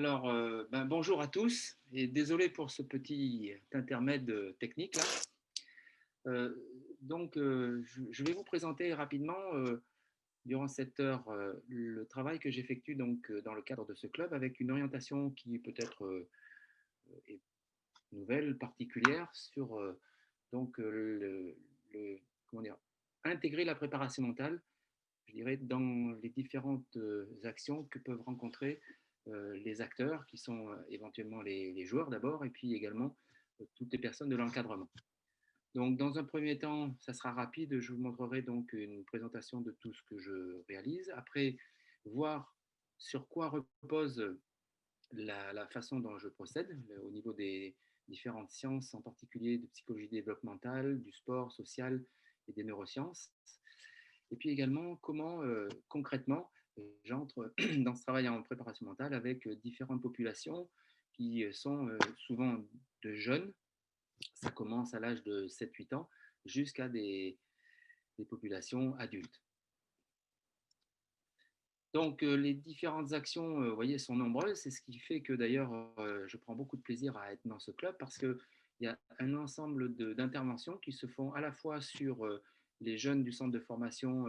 Alors, bonjour à tous et désolé pour ce petit intermède technique là. Euh, je vais vous présenter rapidement durant cette heure le travail que j'effectue dans le cadre de ce club avec une orientation qui peut-être est nouvelle, particulière sur le- comment dire, intégrer la préparation mentale, je dirais, dans les différentes actions que peuvent rencontrer les acteurs, qui sont éventuellement les joueurs d'abord, et puis également toutes les personnes de l'encadrement. Donc, dans un premier temps, ça sera rapide. Je vous montrerai donc une présentation de tout ce que je réalise. Après, voir sur quoi repose la façon dont je procède au niveau des différentes sciences, en particulier de psychologie développementale, du sport, social et des neurosciences. Et puis également, comment concrètement j'entre dans ce travail en préparation mentale avec différentes populations qui sont souvent de jeunes. Ça commence à l'âge de 7-8 ans jusqu'à des populations adultes. Donc, les différentes actions, vous voyez, sont nombreuses. C'est ce qui fait que d'ailleurs, je prends beaucoup de plaisir à être dans ce club parce qu'il y a un ensemble d'interventions qui se font à la fois sur les jeunes du centre de formation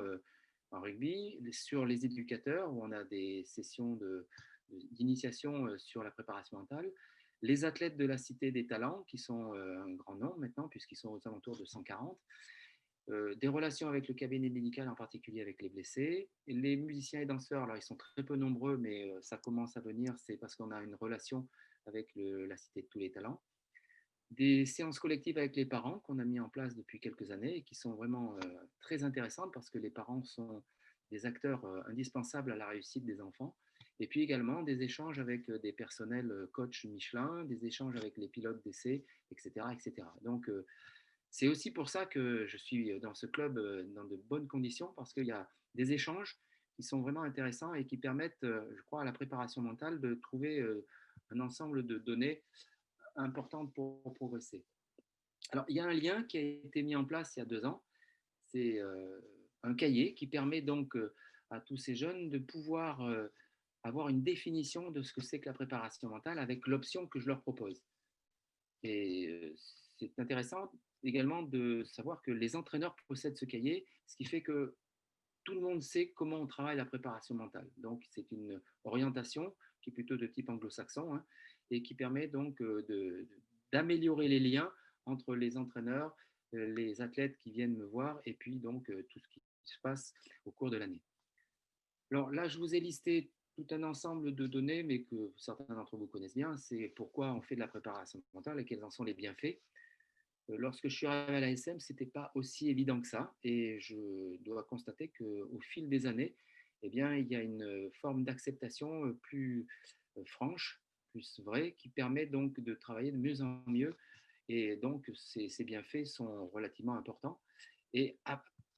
en rugby, sur les éducateurs, où on a des sessions d'initiation sur la préparation mentale, les athlètes de la Cité des Talents, qui sont un grand nombre maintenant, puisqu'ils sont aux alentours de 140, des relations avec le cabinet médical, en particulier avec les blessés. Et les musiciens et danseurs, alors ils sont très peu nombreux, mais ça commence à venir, c'est parce qu'on a une relation avec la Cité de tous les talents. Des séances collectives avec les parents qu'on a mis en place depuis quelques années et qui sont vraiment très intéressantes parce que les parents sont des acteurs indispensables à la réussite des enfants. Et puis également des échanges avec des personnels coach Michelin, des échanges avec les pilotes d'essai, etc., etc. Donc, c'est aussi pour ça que je suis dans ce club dans de bonnes conditions, parce qu'il y a des échanges qui sont vraiment intéressants et qui permettent, je crois, à la préparation mentale de trouver un ensemble de données importantes pour progresser. Alors, il y a un lien qui a été mis en place il y a 2 ans. C'est un cahier qui permet donc à tous ces jeunes de pouvoir avoir une définition de ce que c'est que la préparation mentale avec l'option que je leur propose. Et c'est intéressant également de savoir que les entraîneurs possèdent ce cahier, ce qui fait que tout le monde sait comment on travaille la préparation mentale. Donc, c'est une orientation qui est plutôt de type anglo-saxon, hein, et qui permet donc d'améliorer les liens entre les entraîneurs, les athlètes qui viennent me voir, et puis donc tout ce qui se passe au cours de l'année. Alors là, je vous ai listé tout un ensemble de données, mais que certains d'entre vous connaissent bien. C'est pourquoi on fait de la préparation mentale et quels en sont les bienfaits. Lorsque je suis arrivé à l'ASM, ce n'était pas aussi évident que ça. Et je dois constater qu'au fil des années, eh bien, il y a une forme d'acceptation plus franche, plus vraie, qui permet donc de travailler de mieux en mieux. Et donc, ces bienfaits sont relativement importants et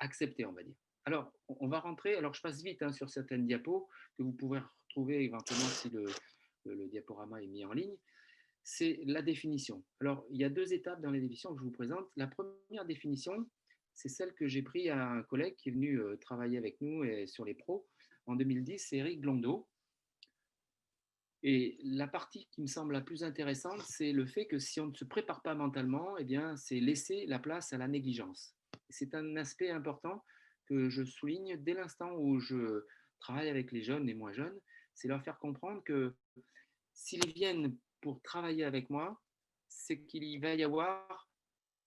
acceptés, on va dire. Alors, on va rentrer. Alors, je passe vite hein, sur certaines diapos que vous pouvez retrouver éventuellement si le diaporama est mis en ligne. C'est la définition. Alors, il y a 2 étapes dans les définitions que je vous présente. La première définition, c'est celle que j'ai prise à un collègue qui est venu travailler avec nous et sur les pros en 2010, c'est Eric Blondeau. Et la partie qui me semble la plus intéressante, c'est le fait que si on ne se prépare pas mentalement, eh bien, c'est laisser la place à la négligence. C'est un aspect important que je souligne dès l'instant où je travaille avec les jeunes et moins jeunes, c'est leur faire comprendre que s'ils viennent pour travailler avec moi, c'est qu'il va y avoir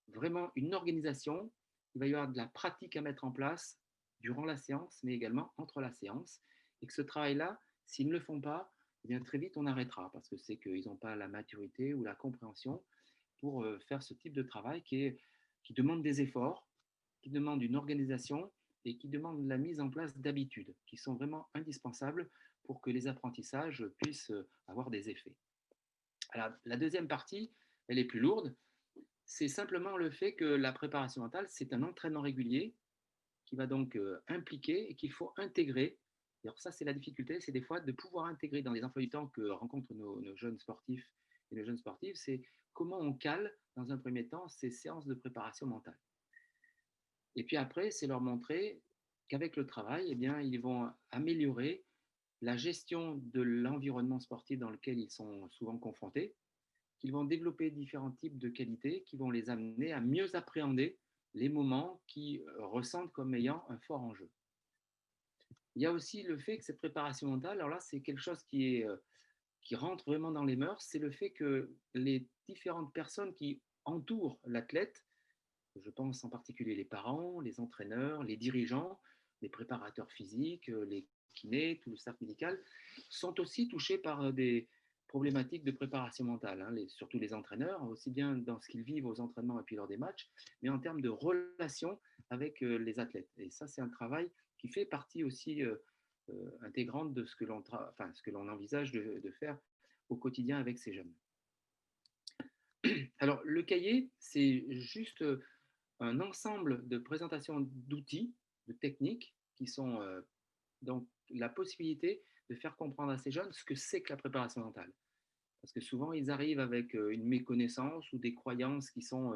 vraiment une organisation, il va y avoir de la pratique à mettre en place durant la séance, mais également entre la séance, et que ce travail-là, s'ils ne le font pas, eh bien très vite on arrêtera, parce que c'est qu'ils n'ont pas la maturité ou la compréhension pour faire ce type de travail qui demande des efforts, qui demande une organisation et qui demande la mise en place d'habitudes qui sont vraiment indispensables pour que les apprentissages puissent avoir des effets. Alors, la deuxième partie, elle est plus lourde. C'est simplement le fait que la préparation mentale, c'est un entraînement régulier qui va donc impliquer et qu'il faut intégrer. Et alors ça, c'est la difficulté, c'est des fois de pouvoir intégrer dans les emplois du temps que rencontrent nos jeunes sportifs et nos jeunes sportives, c'est comment on cale dans un premier temps ces séances de préparation mentale. Et puis après, c'est leur montrer qu'avec le travail, eh bien, ils vont améliorer la gestion de l'environnement sportif dans lequel ils sont souvent confrontés, qu'ils vont développer différents types de qualités qui vont les amener à mieux appréhender les moments qu'ils ressentent comme ayant un fort enjeu. Il y a aussi le fait que cette préparation mentale, alors là, c'est quelque chose qui rentre vraiment dans les mœurs, c'est le fait que les différentes personnes qui entourent l'athlète, je pense en particulier les parents, les entraîneurs, les dirigeants, les préparateurs physiques, les kinés, tout le staff médical, sont aussi touchés par des problématiques de préparation mentale, hein, surtout les entraîneurs, aussi bien dans ce qu'ils vivent aux entraînements et puis lors des matchs, mais en termes de relation avec les athlètes. Et ça, c'est un travail qui fait partie aussi intégrante de ce que l'on envisage de faire au quotidien avec ces jeunes. Alors, le cahier, c'est juste un ensemble de présentations d'outils, de techniques, qui sont donc la possibilité de faire comprendre à ces jeunes ce que c'est que la préparation mentale. Parce que souvent, ils arrivent avec une méconnaissance ou des croyances qui sont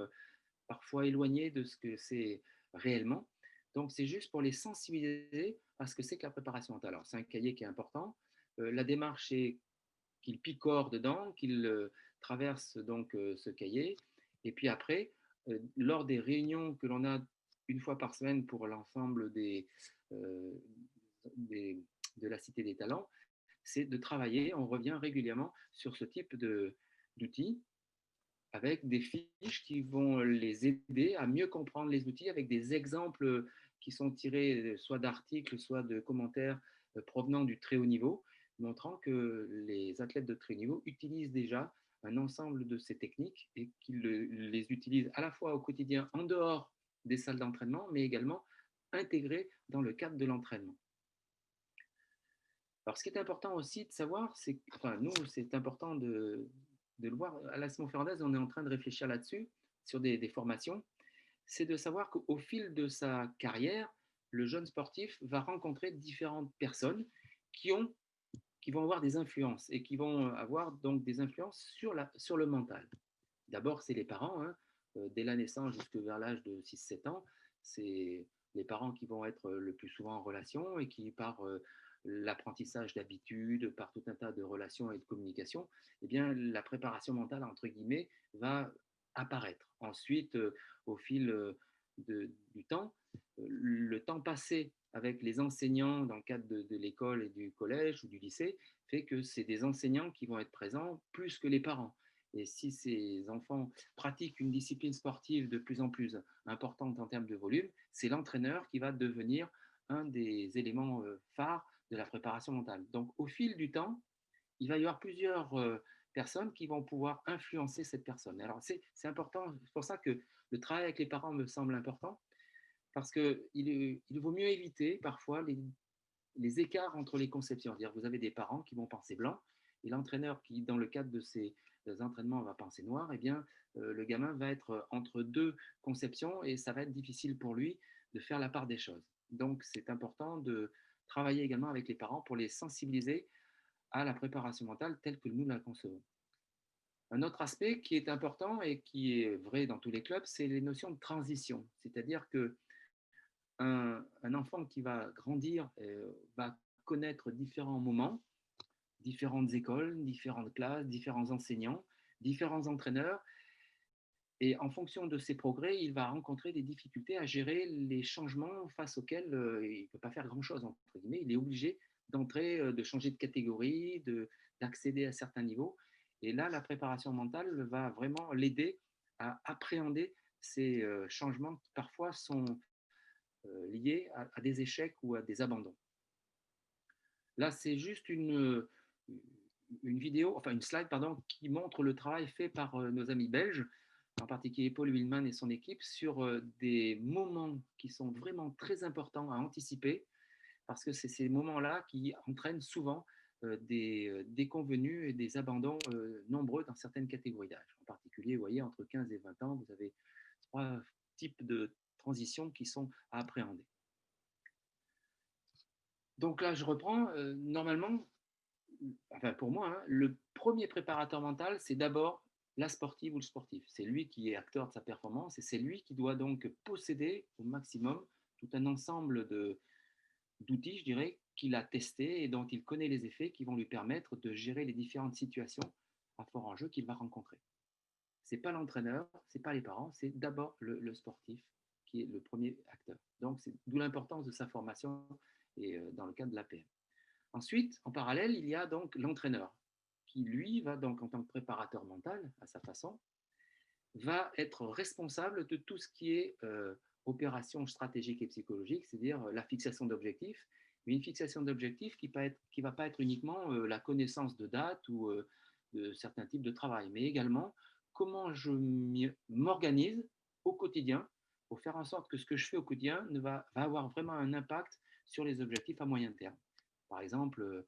parfois éloignées de ce que c'est réellement. Donc, c'est juste pour les sensibiliser à ce que c'est que la préparation mentale. Alors, c'est un cahier qui est important. La démarche est qu'il picore dedans, qu'il traverse donc ce cahier. Et puis après, lors des réunions que l'on a une fois par semaine pour l'ensemble euh, des, de la Cité des Talents, c'est de travailler, on revient régulièrement sur ce type d'outils avec des fiches qui vont les aider à mieux comprendre les outils avec des exemples qui sont tirés soit d'articles, soit de commentaires provenant du très haut niveau, montrant que les athlètes de très haut niveau utilisent déjà un ensemble de ces techniques et qu'ils les utilisent à la fois au quotidien en dehors des salles d'entraînement, mais également intégrées dans le cadre de l'entraînement. Alors, ce qui est important aussi de savoir, c'est, enfin, nous, c'est important de le voir. À la Simon Fernandez, on est en train de réfléchir là-dessus, sur des formations. C'est de savoir qu'au fil de sa carrière, le jeune sportif va rencontrer différentes personnes qui, ont, qui vont avoir des influences et qui vont avoir donc des influences sur le mental. D'abord, c'est les parents. Hein. Dès la naissance jusque vers l'âge de 6-7 ans, c'est les parents qui vont être le plus souvent en relation et qui, par l'apprentissage d'habitudes, par tout un tas de relations et de communication, eh bien, la préparation mentale, entre guillemets, va apparaître. Ensuite, au fil du temps, le temps passé avec les enseignants dans le cadre de l'école et du collège ou du lycée fait que c'est des enseignants qui vont être présents plus que les parents. Et si ces enfants pratiquent une discipline sportive de plus en plus importante en termes de volume, c'est l'entraîneur qui va devenir un des éléments phares de la préparation mentale. Donc, au fil du temps, il va y avoir plusieurs personnes qui vont pouvoir influencer cette personne. Alors, c'est important, c'est pour ça que le travail avec les parents me semble important, parce qu'il vaut mieux éviter parfois les écarts entre les conceptions. C'est-à-dire, vous avez des parents qui vont penser blanc, et l'entraîneur qui, dans le cadre de ces entraînements, va penser noir, eh bien, le gamin va être entre deux conceptions et ça va être difficile pour lui de faire la part des choses. Donc, c'est important de travailler également avec les parents pour les sensibiliser à la préparation mentale telle que nous la concevons. Un autre aspect qui est important et qui est vrai dans tous les clubs, c'est les notions de transition. C'est-à-dire que un enfant qui va grandir va connaître différents moments, différentes écoles, différentes classes, différents enseignants, différents entraîneurs. Et en fonction de ses progrès, il va rencontrer des difficultés à gérer les changements face auxquels il ne peut pas faire grand-chose, entre guillemets. Il est obligé d'entrer, de changer de catégorie, d'accéder à certains niveaux. Et là, la préparation mentale va vraiment l'aider à appréhender ces changements qui parfois sont liés à des échecs ou à des abandons. Là, c'est juste une vidéo, enfin une slide, pardon, qui montre le travail fait par nos amis belges, en particulier Paul Willman et son équipe, sur des moments qui sont vraiment très importants à anticiper, parce que c'est ces moments-là qui entraînent souvent des déconvenus et des abandons nombreux dans certaines catégories d'âge. En particulier, vous voyez, entre 15 et 20 ans, vous avez trois types de transitions qui sont à appréhender. Donc là, je reprends. Normalement, enfin pour moi, hein, le premier préparateur mental, c'est d'abord la sportive ou le sportif. C'est lui qui est acteur de sa performance et c'est lui qui doit donc posséder au maximum tout un ensemble d'outils, je dirais, qu'il a testés et dont il connaît les effets qui vont lui permettre de gérer les différentes situations à fort enjeu qu'il va rencontrer. C'est pas l'entraîneur, c'est pas les parents, c'est d'abord le sportif qui est le premier acteur. Donc, c'est d'où l'importance de sa formation et dans le cadre de l'APM. Ensuite, en parallèle, il y a donc l'entraîneur qui, lui, va donc en tant que préparateur mental, à sa façon, va être responsable de tout ce qui est opération stratégique et psychologique, c'est-à-dire la fixation d'objectifs, mais une fixation d'objectifs qui ne va pas être uniquement la connaissance de dates ou de certains types de travail, mais également comment je m'organise au quotidien pour faire en sorte que ce que je fais au quotidien va avoir vraiment un impact sur les objectifs à moyen terme. Par exemple,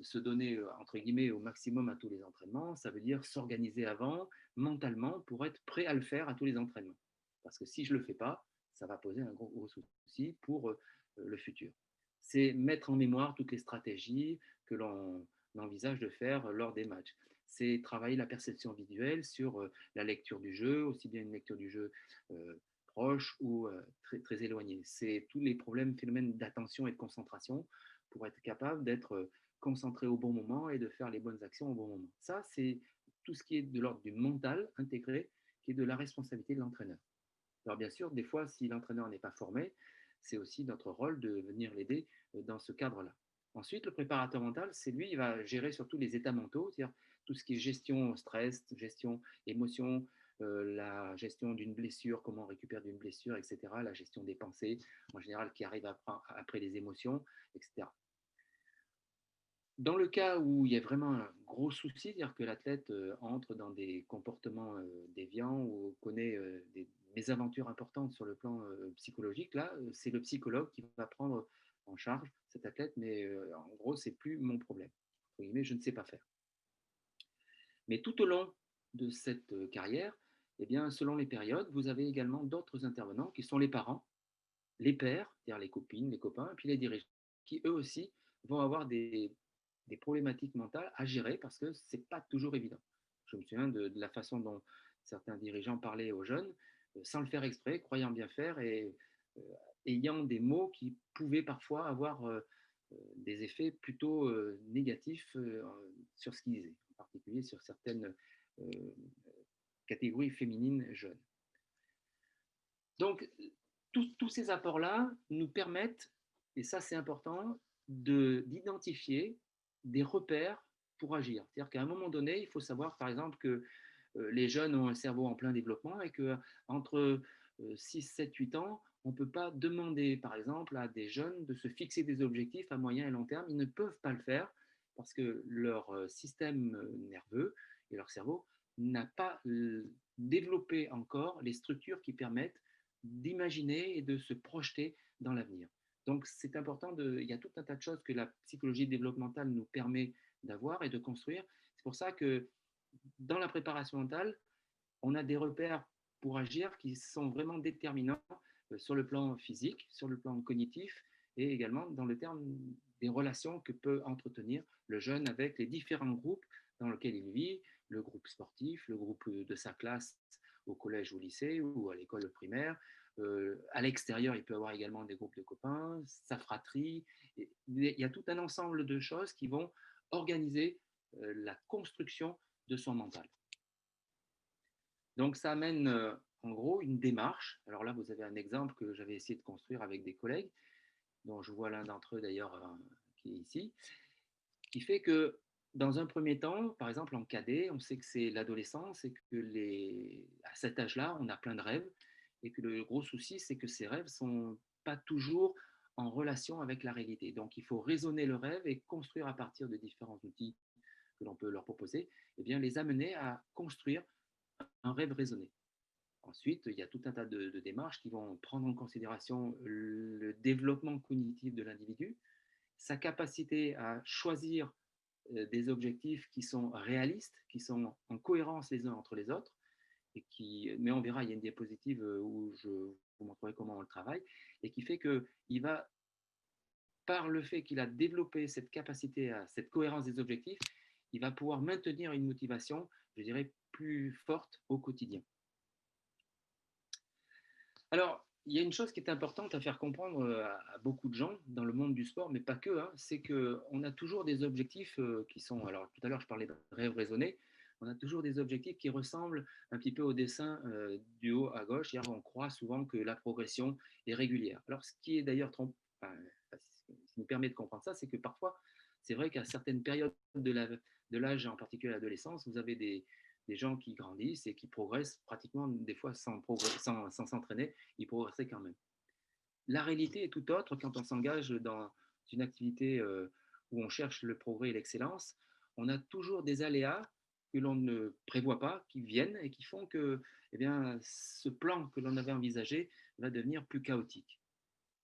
se donner entre guillemets au maximum à tous les entraînements, ça veut dire s'organiser avant, mentalement, pour être prêt à le faire à tous les entraînements. Parce que si je ne le fais pas, ça va poser un gros souci pour le futur. C'est mettre en mémoire toutes les stratégies que l'on envisage de faire lors des matchs. C'est travailler la perception visuelle sur la lecture du jeu, aussi bien une lecture du jeu proche ou très éloignée. C'est tous les problèmes, phénomènes d'attention et de concentration pour être capable d'être concentré au bon moment et de faire les bonnes actions au bon moment. Ça, c'est tout ce qui est de l'ordre du mental intégré, qui est de la responsabilité de l'entraîneur. Alors bien sûr, des fois, si l'entraîneur n'est pas formé, c'est aussi notre rôle de venir l'aider dans ce cadre-là. Ensuite, le préparateur mental, c'est lui, il va gérer surtout les états mentaux, c'est-à-dire tout ce qui est gestion stress, gestion émotion, la gestion d'une blessure, comment on récupère d'une blessure, etc., la gestion des pensées, en général, qui arrivent après les émotions, etc. Dans le cas où il y a vraiment un gros souci, c'est-à-dire que l'athlète entre dans des comportements déviants ou connaît des mésaventures importantes sur le plan psychologique, là, c'est le psychologue qui va prendre en charge cet athlète, mais en gros, c'est plus mon problème. Entre guillemets, je ne sais pas faire. Mais tout au long de cette carrière, eh bien, selon les périodes, vous avez également d'autres intervenants qui sont les parents, les pères, c'est-à-dire les copines, les copains, et puis les dirigeants, qui eux aussi vont avoir des problématiques mentales à gérer parce que ce n'est pas toujours évident. Je me souviens de la façon dont certains dirigeants parlaient aux jeunes, sans le faire exprès, croyant bien faire et euh, ayant des mots qui pouvaient parfois avoir des effets plutôt négatifs sur ce qu'ils disaient, en particulier sur certaines euh, catégories féminines jeunes. Donc, tous ces apports-là nous permettent, et ça c'est important, d'identifier des repères pour agir. C'est-à-dire qu'à un moment donné, il faut savoir par exemple que les jeunes ont un cerveau en plein développement et qu'entre 6, 7, 8 ans, on ne peut pas demander par exemple à des jeunes de se fixer des objectifs à moyen et long terme. Ils ne peuvent pas le faire parce que leur système nerveux et leur cerveau n'a pas développé encore les structures qui permettent d'imaginer et de se projeter dans l'avenir. Donc c'est important, il y a tout un tas de choses que la psychologie développementale nous permet d'avoir et de construire. C'est pour ça que dans la préparation mentale, on a des repères pour agir qui sont vraiment déterminants sur le plan physique, sur le plan cognitif et également dans le terme des relations que peut entretenir le jeune avec les différents groupes dans lesquels il vit, le groupe sportif, le groupe de sa classe au collège ou au lycée ou à l'école primaire. À l'extérieur, il peut avoir également des groupes de copains, sa fratrie. Il y a tout un ensemble de choses qui vont organiser la construction de son mental. Donc ça amène en gros une démarche. Alors là, vous avez un exemple que j'avais essayé de construire avec des collègues, dont je vois l'un d'entre eux d'ailleurs qui est ici, qui fait que dans un premier temps, par exemple en cadet, on sait que c'est l'adolescence et que à cet âge-là, on a plein de rêves et que le gros souci, c'est que ces rêves ne sont pas toujours en relation avec la réalité. Donc il faut raisonner le rêve et construire à partir de différents outils que l'on peut leur proposer, et bien les amener à construire un rêve raisonné. Ensuite, il y a tout un tas de démarches qui vont prendre en considération le développement cognitif de l'individu, sa capacité à choisir des objectifs qui sont réalistes, qui sont en cohérence les uns entre les autres, mais on verra, il y a une diapositive où je vous montrerai comment on le travaille, et qui fait qu'il va, par le fait qu'il a développé cette capacité à cette cohérence des objectifs, il va pouvoir maintenir une motivation, je dirais, plus forte au quotidien. Alors, il y a une chose qui est importante à faire comprendre à beaucoup de gens dans le monde du sport, mais pas que, hein, c'est qu'on a toujours des objectifs qui sont, alors tout à l'heure je parlais de rêve raisonné, on a toujours des objectifs qui ressemblent un petit peu au dessin du haut à gauche, c'est-à-dire on croit souvent que la progression est régulière. Alors ce qui est d'ailleurs enfin, ce qui nous permet de comprendre ça, c'est que parfois, c'est vrai qu'à certaines périodes de l'âge, en particulier l'adolescence, vous avez des gens qui grandissent et qui progressent pratiquement des fois sans s'entraîner, ils progressaient quand même. La réalité est tout autre quand on s'engage dans une activité où on cherche le progrès et l'excellence. On a toujours des aléas que l'on ne prévoit pas, qui viennent et qui font que eh bien, ce plan que l'on avait envisagé va devenir plus chaotique.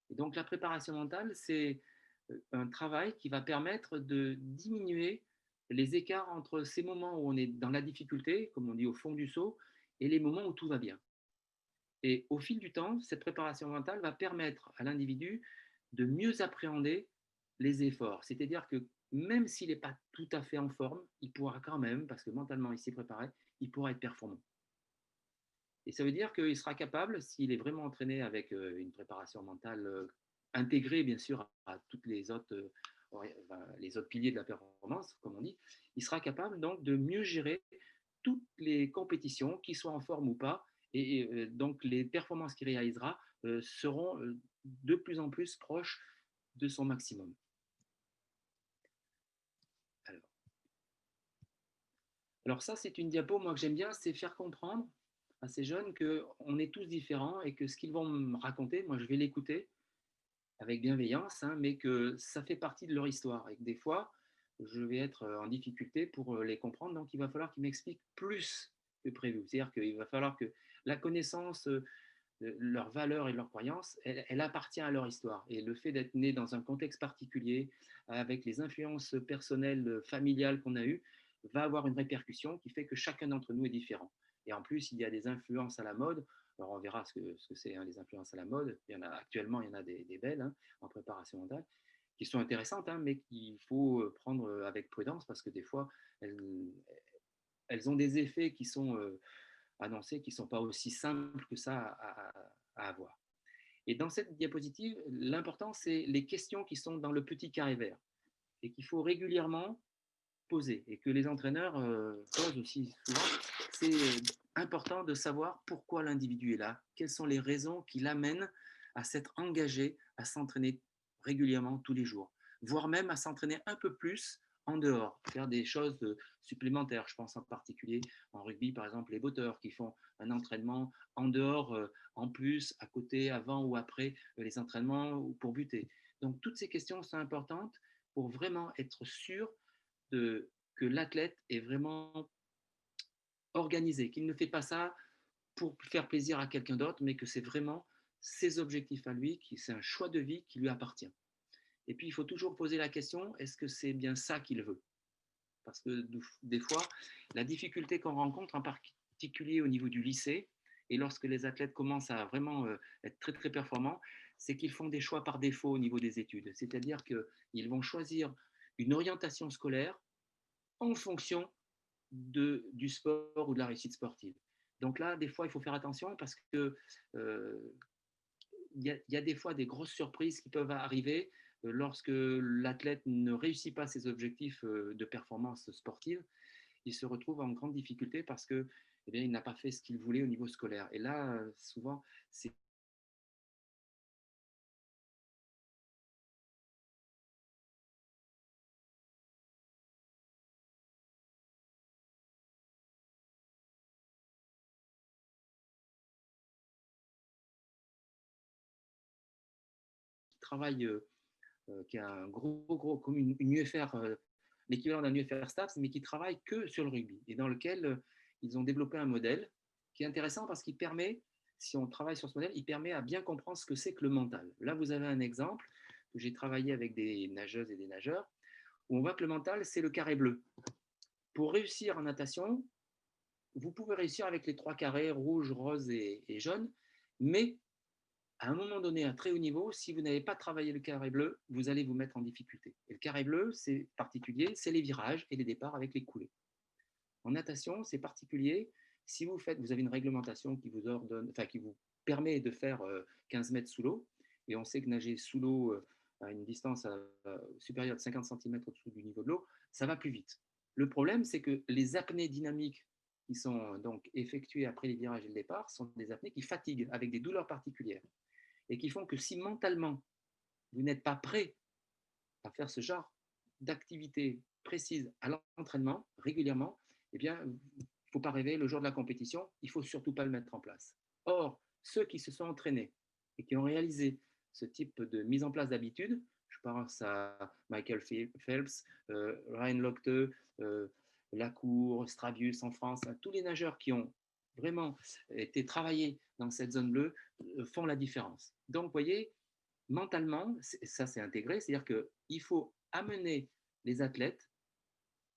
Et donc la préparation mentale, c'est un travail qui va permettre de diminuer les écarts entre ces moments où on est dans la difficulté, comme on dit au fond du seau, et les moments où tout va bien. Et au fil du temps, cette préparation mentale va permettre à l'individu de mieux appréhender les efforts. C'est-à-dire que même s'il n'est pas tout à fait en forme, il pourra quand même, parce que mentalement il s'est préparé, il pourra être performant. Et ça veut dire qu'il sera capable, s'il est vraiment entraîné avec une préparation mentale intégrée, bien sûr, à toutes les autres piliers de la performance, comme on dit, il sera capable donc de mieux gérer toutes les compétitions, qu'ils soient en forme ou pas, et donc les performances qu'il réalisera seront de plus en plus proches de son maximum. Alors, alors ça, c'est une diapo, moi, que j'aime bien, c'est faire comprendre à ces jeunes qu'on est tous différents et que ce qu'ils vont me raconter, moi, je vais l'écouter avec bienveillance, hein, mais que ça fait partie de leur histoire et que des fois, je vais être en difficulté pour les comprendre. Donc, il va falloir qu'ils m'expliquent plus que prévu. C'est-à-dire qu'il va falloir que la connaissance, leurs valeurs et leurs croyances, elle appartient à leur histoire. Et le fait d'être né dans un contexte particulier, avec les influences personnelles, familiales qu'on a eues, va avoir une répercussion qui fait que chacun d'entre nous est différent. Et en plus, il y a des influences à la mode. Alors, on verra ce que c'est, hein, les influences à la mode. Il y en a, actuellement, il y en a des belles, hein, en préparation mentale, qui sont intéressantes, hein, mais qu'il faut prendre avec prudence parce que des fois, elles, elles ont des effets qui sont annoncés, qui ne sont pas aussi simples que ça à avoir. Et dans cette diapositive, l'important, c'est les questions qui sont dans le petit carré vert et qu'il faut régulièrement poser et que les entraîneurs posent aussi souvent. C'est important de savoir pourquoi l'individu est là, quelles sont les raisons qui l'amènent à s'être engagé, à s'entraîner régulièrement tous les jours, voire même à s'entraîner un peu plus en dehors, faire des choses supplémentaires. Je pense en particulier en rugby, par exemple, les botteurs qui font un entraînement en dehors, en plus, à côté, avant ou après les entraînements pour buter. Donc, toutes ces questions sont importantes pour vraiment être sûr que l'athlète est vraiment organisé, qu'il ne fait pas ça pour faire plaisir à quelqu'un d'autre, mais que c'est vraiment ses objectifs à lui, que c'est un choix de vie qui lui appartient. Et puis, il faut toujours poser la question, est-ce que c'est bien ça qu'il veut? Parce que des fois, la difficulté qu'on rencontre, en particulier au niveau du lycée, et lorsque les athlètes commencent à vraiment être très, très performants, c'est qu'ils font des choix par défaut au niveau des études. C'est-à-dire qu'ils vont choisir une orientation scolaire en fonction du sport ou de la réussite sportive. Donc là, des fois, il faut faire attention parce que y a des fois des grosses surprises qui peuvent arriver lorsque l'athlète ne réussit pas ses objectifs de performance sportive. Il se retrouve en grande difficulté parce que, eh bien, il n'a pas fait ce qu'il voulait au niveau scolaire. Et là, souvent, c'est travail qui a un gros, comme une UFR, l'équivalent d'un UFR STAPS, mais qui travaille que sur le rugby et dans lequel ils ont développé un modèle qui est intéressant parce qu'il permet, si on travaille sur ce modèle, il permet à bien comprendre ce que c'est que le mental. Là, vous avez un exemple que j'ai travaillé avec des nageuses et des nageurs où on voit que le mental, c'est le carré bleu. Pour réussir en natation, vous pouvez réussir avec les trois carrés rouge, rose et jaune, mais à un moment donné, à très haut niveau, si vous n'avez pas travaillé le carré bleu, vous allez vous mettre en difficulté. Et le carré bleu, c'est particulier, c'est les virages et les départs avec les coulées. En natation, c'est particulier. Si vous avez une réglementation qui vous ordonne, enfin qui vous permet de faire 15 mètres sous l'eau. Et on sait que nager sous l'eau à une distance supérieure de 50 cm au-dessous du niveau de l'eau, ça va plus vite. Le problème, c'est que les apnées dynamiques qui sont donc effectuées après les virages et le départ sont des apnées qui fatiguent avec des douleurs particulières et qui font que si mentalement vous n'êtes pas prêt à faire ce genre d'activité précise à l'entraînement régulièrement, eh bien, il ne faut pas rêver, le jour de la compétition, il ne faut surtout pas le mettre en place. Or, ceux qui se sont entraînés et qui ont réalisé ce type de mise en place d'habitude, je pense à Michael Phelps, Ryan Lochte, Lacour, Stravius en France, à tous les nageurs qui ont vraiment été travaillés dans cette zone bleue font la différence. Donc, vous voyez, mentalement, ça c'est intégré, c'est-à-dire qu'il faut amener les athlètes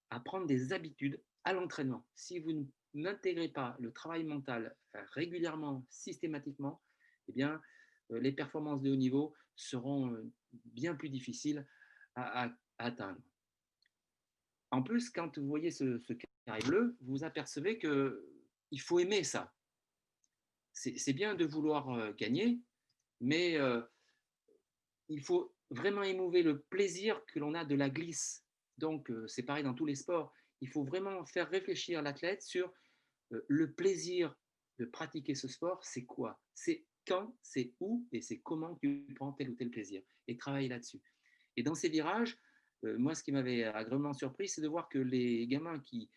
à prendre des habitudes à l'entraînement. Si vous n'intégrez pas le travail mental régulièrement, systématiquement, eh bien, les performances de haut niveau seront bien plus difficiles à atteindre. En plus, quand vous voyez ce carré bleu, vous apercevez qu'il faut aimer ça. C'est bien de vouloir gagner, mais il faut vraiment émouver le plaisir que l'on a de la glisse. Donc, c'est pareil dans tous les sports. Il faut vraiment faire réfléchir l'athlète sur le plaisir de pratiquer ce sport, c'est quoi? C'est quand, c'est où et c'est comment tu prends tel ou tel plaisir. Et travailler là-dessus. Et dans ces virages, moi, ce qui m'avait agréablement surpris, c'est de voir que les gamins qui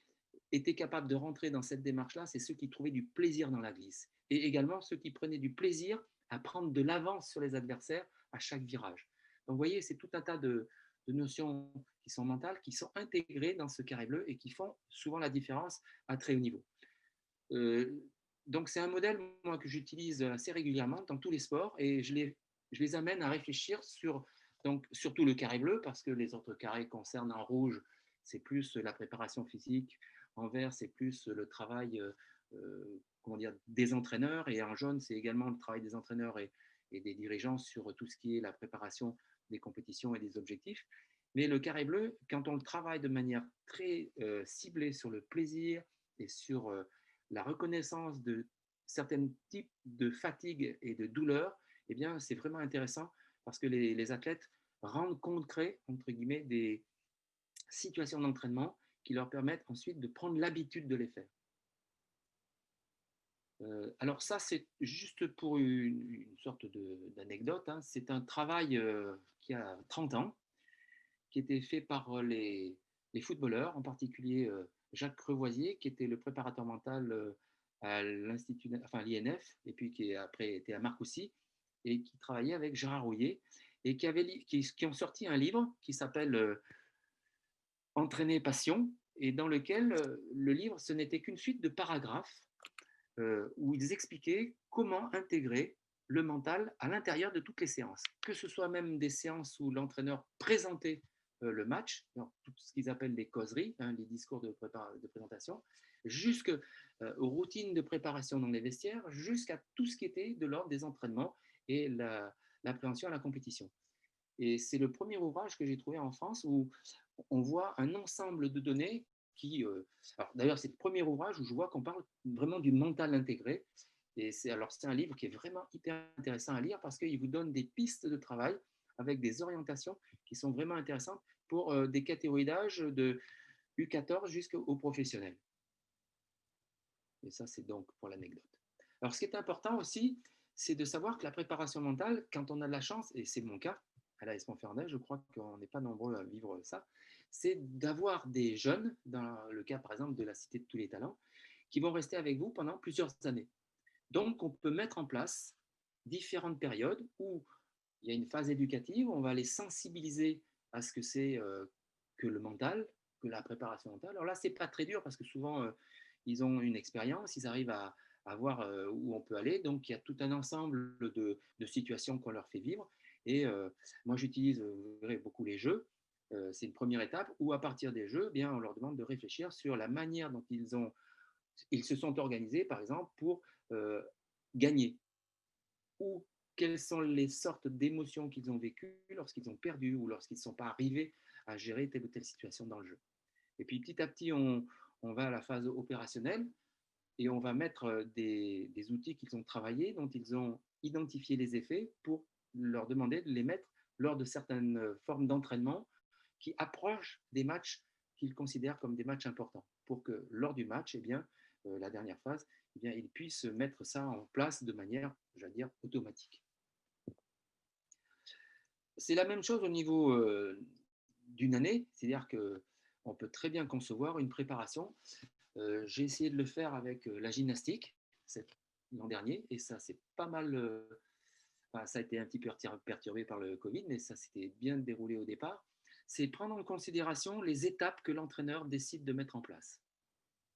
étaient capables de rentrer dans cette démarche-là, c'est ceux qui trouvaient du plaisir dans la glisse. Et également ceux qui prenaient du plaisir à prendre de l'avance sur les adversaires à chaque virage. Donc, vous voyez, c'est tout un tas de notions qui sont mentales, qui sont intégrées dans ce carré bleu et qui font souvent la différence à très haut niveau. Euh, donc, c'est un modèle moi, que j'utilise assez régulièrement dans tous les sports et je les amène à réfléchir sur donc, surtout le carré bleu parce que les autres carrés concernent en rouge, c'est plus la préparation physique, en vert, c'est plus le travail comment dire, des entraîneurs et en jaune, c'est également le travail des entraîneurs et des dirigeants sur tout ce qui est la préparation des compétitions et des objectifs. Mais le carré bleu, quand on le travaille de manière très ciblée sur le plaisir et sur la reconnaissance de certains types de fatigue et de douleur, eh bien, c'est vraiment intéressant parce que les athlètes rendent concret, entre guillemets, des situations d'entraînement qui leur permettent ensuite de prendre l'habitude de les faire. Alors ça, c'est juste pour une sorte d'anecdote. Hein. C'est un travail qui a 30 ans, qui était fait par les footballeurs, en particulier Jacques Crevoisier, qui était le préparateur mental à l'Institut, enfin l'INF, et puis qui après été à Marcoussis, et qui travaillait avec Gérard Rouillet, et qui ont sorti un livre qui s'appelle Entraîner Passion, et dans lequel le livre, ce n'était qu'une suite de paragraphes où ils expliquaient comment intégrer le mental à l'intérieur de toutes les séances, que ce soit même des séances où l'entraîneur présentait le match, donc tout ce qu'ils appellent les causeries, hein, les discours de présentation, jusqu'aux routines de préparation dans les vestiaires, jusqu'à tout ce qui était de l'ordre des entraînements et l'appréhension à la compétition. Et c'est le premier ouvrage que j'ai trouvé en France où on voit un ensemble de données qui. D'ailleurs, c'est le premier ouvrage où je vois qu'on parle vraiment du mental intégré. Et c'est un livre qui est vraiment hyper intéressant à lire parce qu'il vous donne des pistes de travail avec des orientations qui sont vraiment intéressantes pour des catégories d'âge de U14 jusqu'aux professionnels. Et ça, c'est donc pour l'anecdote. Alors, ce qui est important aussi, c'est de savoir que la préparation mentale, quand on a de la chance, et c'est mon cas, à l'AS Montferrand, je crois qu'on n'est pas nombreux à vivre ça, c'est d'avoir des jeunes, dans le cas par exemple de la Cité de tous les talents, qui vont rester avec vous pendant plusieurs années. Donc, on peut mettre en place différentes périodes où il y a une phase éducative, on va les sensibiliser à ce que c'est que le mental, que la préparation mentale. Alors là, c'est pas très dur parce que souvent, ils ont une expérience, ils arrivent à voir où on peut aller. Donc, il y a tout un ensemble de situations qu'on leur fait vivre. Et moi, j'utilise beaucoup les jeux. C'est une première étape où, à partir des jeux, bien, on leur demande de réfléchir sur la manière dont ils se sont organisés, par exemple, pour gagner ou quelles sont les sortes d'émotions qu'ils ont vécues lorsqu'ils ont perdu ou lorsqu'ils ne sont pas arrivés à gérer telle ou telle situation dans le jeu. Et puis petit à petit, on va à la phase opérationnelle et on va mettre des outils qu'ils ont travaillés, dont ils ont identifié les effets pour leur demander de les mettre lors de certaines formes d'entraînement qui approchent des matchs qu'ils considèrent comme des matchs importants, pour que lors du match, eh bien, la dernière phase, eh bien, ils puissent mettre ça en place de manière, j'allais dire, automatique. C'est la même chose au niveau d'une année, c'est-à-dire qu'on peut très bien concevoir une préparation. J'ai essayé de le faire avec la gymnastique l'an dernier, et ça c'est pas mal. Enfin, ça a été un petit peu perturbé par le Covid, mais ça s'était bien déroulé au départ. C'est prendre en considération les étapes que l'entraîneur décide de mettre en place.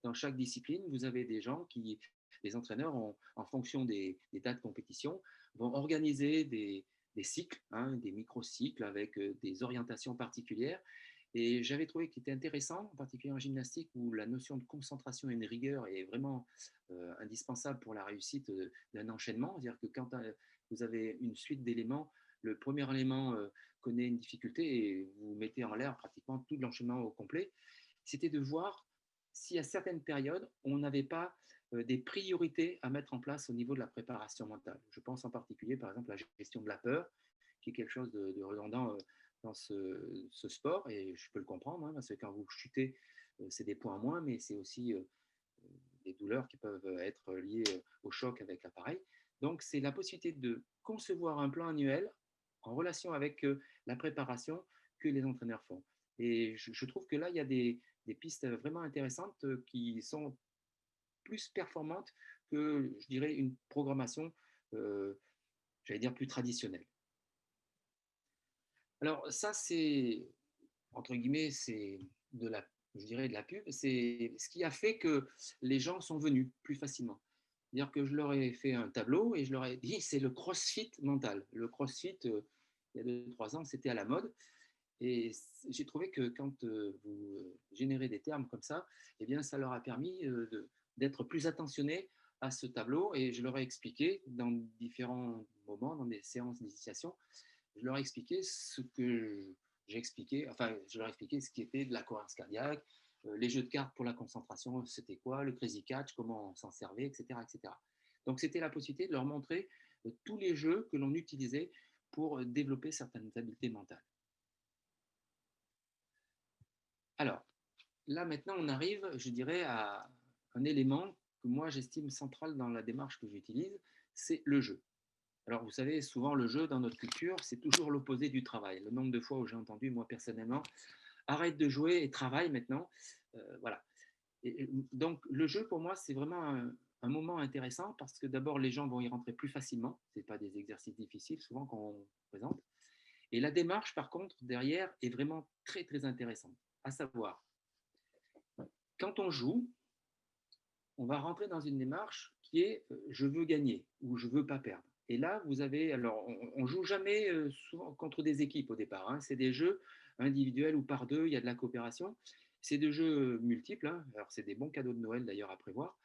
Dans chaque discipline, vous avez des gens qui, les entraîneurs, en fonction des dates de compétition, vont organiser des cycles, hein, des micro-cycles avec des orientations particulières. Et j'avais trouvé qu'il était intéressant, en particulier en gymnastique, où la notion de concentration et de rigueur est vraiment indispensable pour la réussite d'un enchaînement. C'est-à-dire que quand vous avez une suite d'éléments, le premier élément connaît une difficulté et vous mettez en l'air pratiquement tout l'enchaînement au complet. C'était de voir si à certaines périodes, on n'avait pas des priorités à mettre en place au niveau de la préparation mentale. Je pense en particulier, par exemple, à la gestion de la peur, qui est quelque chose de redondant dans ce sport, et je peux le comprendre, hein, parce que quand vous chutez, c'est des points en moins, mais c'est aussi des douleurs qui peuvent être liées au choc avec l'appareil. Donc, c'est la possibilité de concevoir un plan annuel en relation avec la préparation que les entraîneurs font. Et je trouve que là, il y a des pistes vraiment intéressantes qui sont plus performantes que, je dirais, une programmation, euh, j'allais dire, plus traditionnelle. Alors ça, c'est, entre guillemets, c'est de la, je dirais, de la pub. C'est ce qui a fait que les gens sont venus plus facilement. C'est-à-dire que je leur ai fait un tableau et je leur ai dit, c'est le CrossFit mental. Le CrossFit, il y a 2-3 ans, c'était à la mode. Et j'ai trouvé que quand vous générez des termes comme ça, eh bien, ça leur a permis d'être plus attentionnés à ce tableau. Et je leur ai expliqué dans différents moments, dans des séances d'initiation, je leur ai expliqué ce que j'ai expliqué, enfin, je leur ai expliqué ce qui était de la cohérence cardiaque, les jeux de cartes pour la concentration, c'était quoi, le crazy catch, comment on s'en servait, etc., etc. Donc, c'était la possibilité de leur montrer tous les jeux que l'on utilisait pour développer certaines habiletés mentales. Alors, là, maintenant, on arrive, je dirais, à un élément que moi, j'estime central dans la démarche que j'utilise, c'est le jeu. Alors, vous savez, souvent, le jeu, dans notre culture, c'est toujours l'opposé du travail. Le nombre de fois où j'ai entendu, moi, personnellement, arrête de jouer et travaille maintenant. Voilà. Donc, le jeu, pour moi, c'est vraiment un moment intéressant parce que d'abord, les gens vont y rentrer plus facilement. Ce n'est pas des exercices difficiles, souvent, qu'on présente. Et la démarche, par contre, derrière, est vraiment très, très intéressante. À savoir, quand on joue, on va rentrer dans une démarche qui est je veux gagner ou je veux pas perdre. Et là, vous avez, alors on joue jamais souvent contre des équipes au départ, hein. C'est des jeux individuels ou par deux, il y a de la coopération. C'est des jeux multiples, hein. Alors c'est des bons cadeaux de Noël d'ailleurs à prévoir.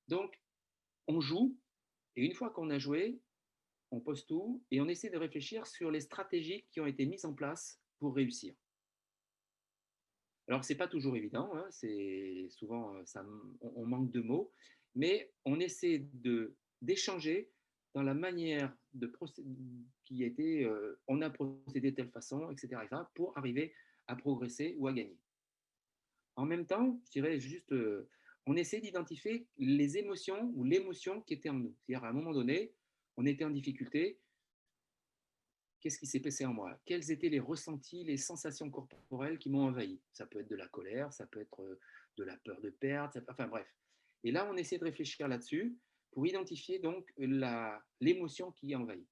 Donc on joue, et une fois qu'on a joué, on pose tout et on essaie de réfléchir sur les stratégies qui ont été mises en place pour réussir. Alors, ce n'est pas toujours évident, hein, c'est souvent, on manque de mots, mais on essaie d'échanger dans la manière de procéder, qui était, on a procédé de telle façon, etc., etc., pour arriver à progresser ou à gagner. En même temps, je dirais juste, on essaie d'identifier les émotions ou l'émotion qui était en nous. C'est-à-dire, à un moment donné, on était en difficulté, qu'est-ce qui s'est passé en moi? Quels étaient les ressentis, les sensations corporelles qui m'ont envahi? Ça peut être de la colère, ça peut être de la peur de perdre, enfin bref. Et là, on essaie de réfléchir là-dessus pour identifier donc l'émotion qui envahit.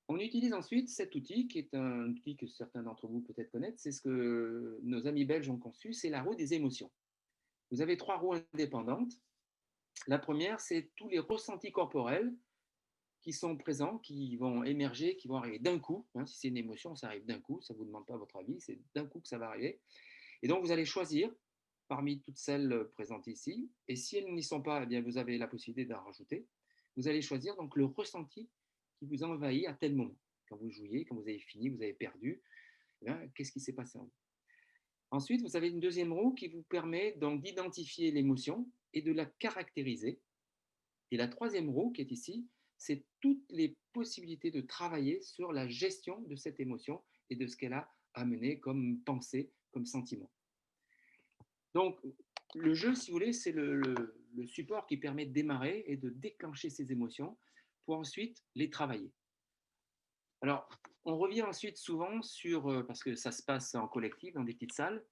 On utilise ensuite cet outil, qui est un outil que certains d'entre vous peut-être connaissent, c'est ce que nos amis belges ont conçu, c'est la roue des émotions. Vous avez 3 roues indépendantes. La première, c'est tous les ressentis corporels qui sont présents, qui vont émerger, qui vont arriver d'un coup. Hein, si c'est une émotion, ça arrive d'un coup, ça ne vous demande pas votre avis, c'est d'un coup que ça va arriver. Et donc, vous allez choisir parmi toutes celles présentes ici, et si elles n'y sont pas, eh bien, vous avez la possibilité d'en rajouter. Vous allez choisir donc le ressenti qui vous envahit à tel moment. Quand vous jouiez, quand vous avez fini, vous avez perdu, eh bien, qu'est-ce qui s'est passé en vous? Ensuite, vous avez une deuxième roue qui vous permet donc d'identifier l'émotion et de la caractériser. Et la troisième roue qui est ici, c'est toutes les possibilités de travailler sur la gestion de cette émotion et de ce qu'elle a amené comme pensée, comme sentiment. Donc, le jeu, si vous voulez, c'est le support qui permet de démarrer et de déclencher ces émotions pour ensuite les travailler. Alors, on revient ensuite souvent sur, parce que ça se passe en collectif, dans des petites salles,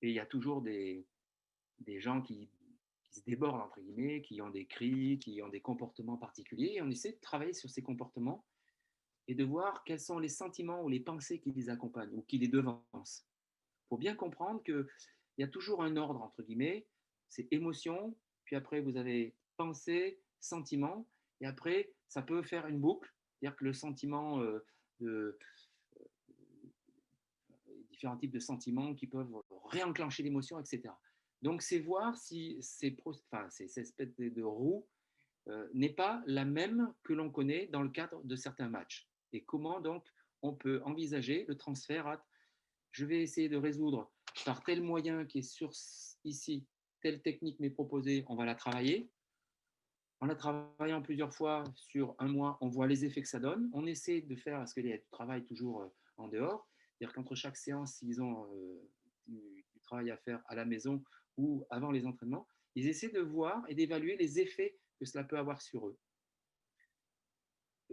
et il y a toujours des gens qui se débordent, entre guillemets, qui ont des cris, qui ont des comportements particuliers, et on essaie de travailler sur ces comportements et de voir quels sont les sentiments ou les pensées qui les accompagnent ou qui les devancent. Il faut bien comprendre qu'il y a toujours un ordre, entre guillemets, c'est émotion, puis après vous avez pensée, sentiment, et après ça peut faire une boucle, c'est-à-dire que le sentiment de différents types de sentiments qui peuvent réenclencher l'émotion, etc. Donc c'est voir si ces espèces de roue n'est pas la même que l'on connaît dans le cadre de certains matchs. Et comment donc on peut envisager le transfert à je vais essayer de résoudre par tel moyen qui est sur ici, telle technique m'est proposée, on va la travailler. En la travaillant plusieurs fois sur un mois, on voit les effets que ça donne. On essaie de faire, parce qu'il y a du travail toujours en dehors, c'est-à-dire qu'entre chaque séance, ils ont du travail à faire à la maison ou avant les entraînements, ils essaient de voir et d'évaluer les effets que cela peut avoir sur eux.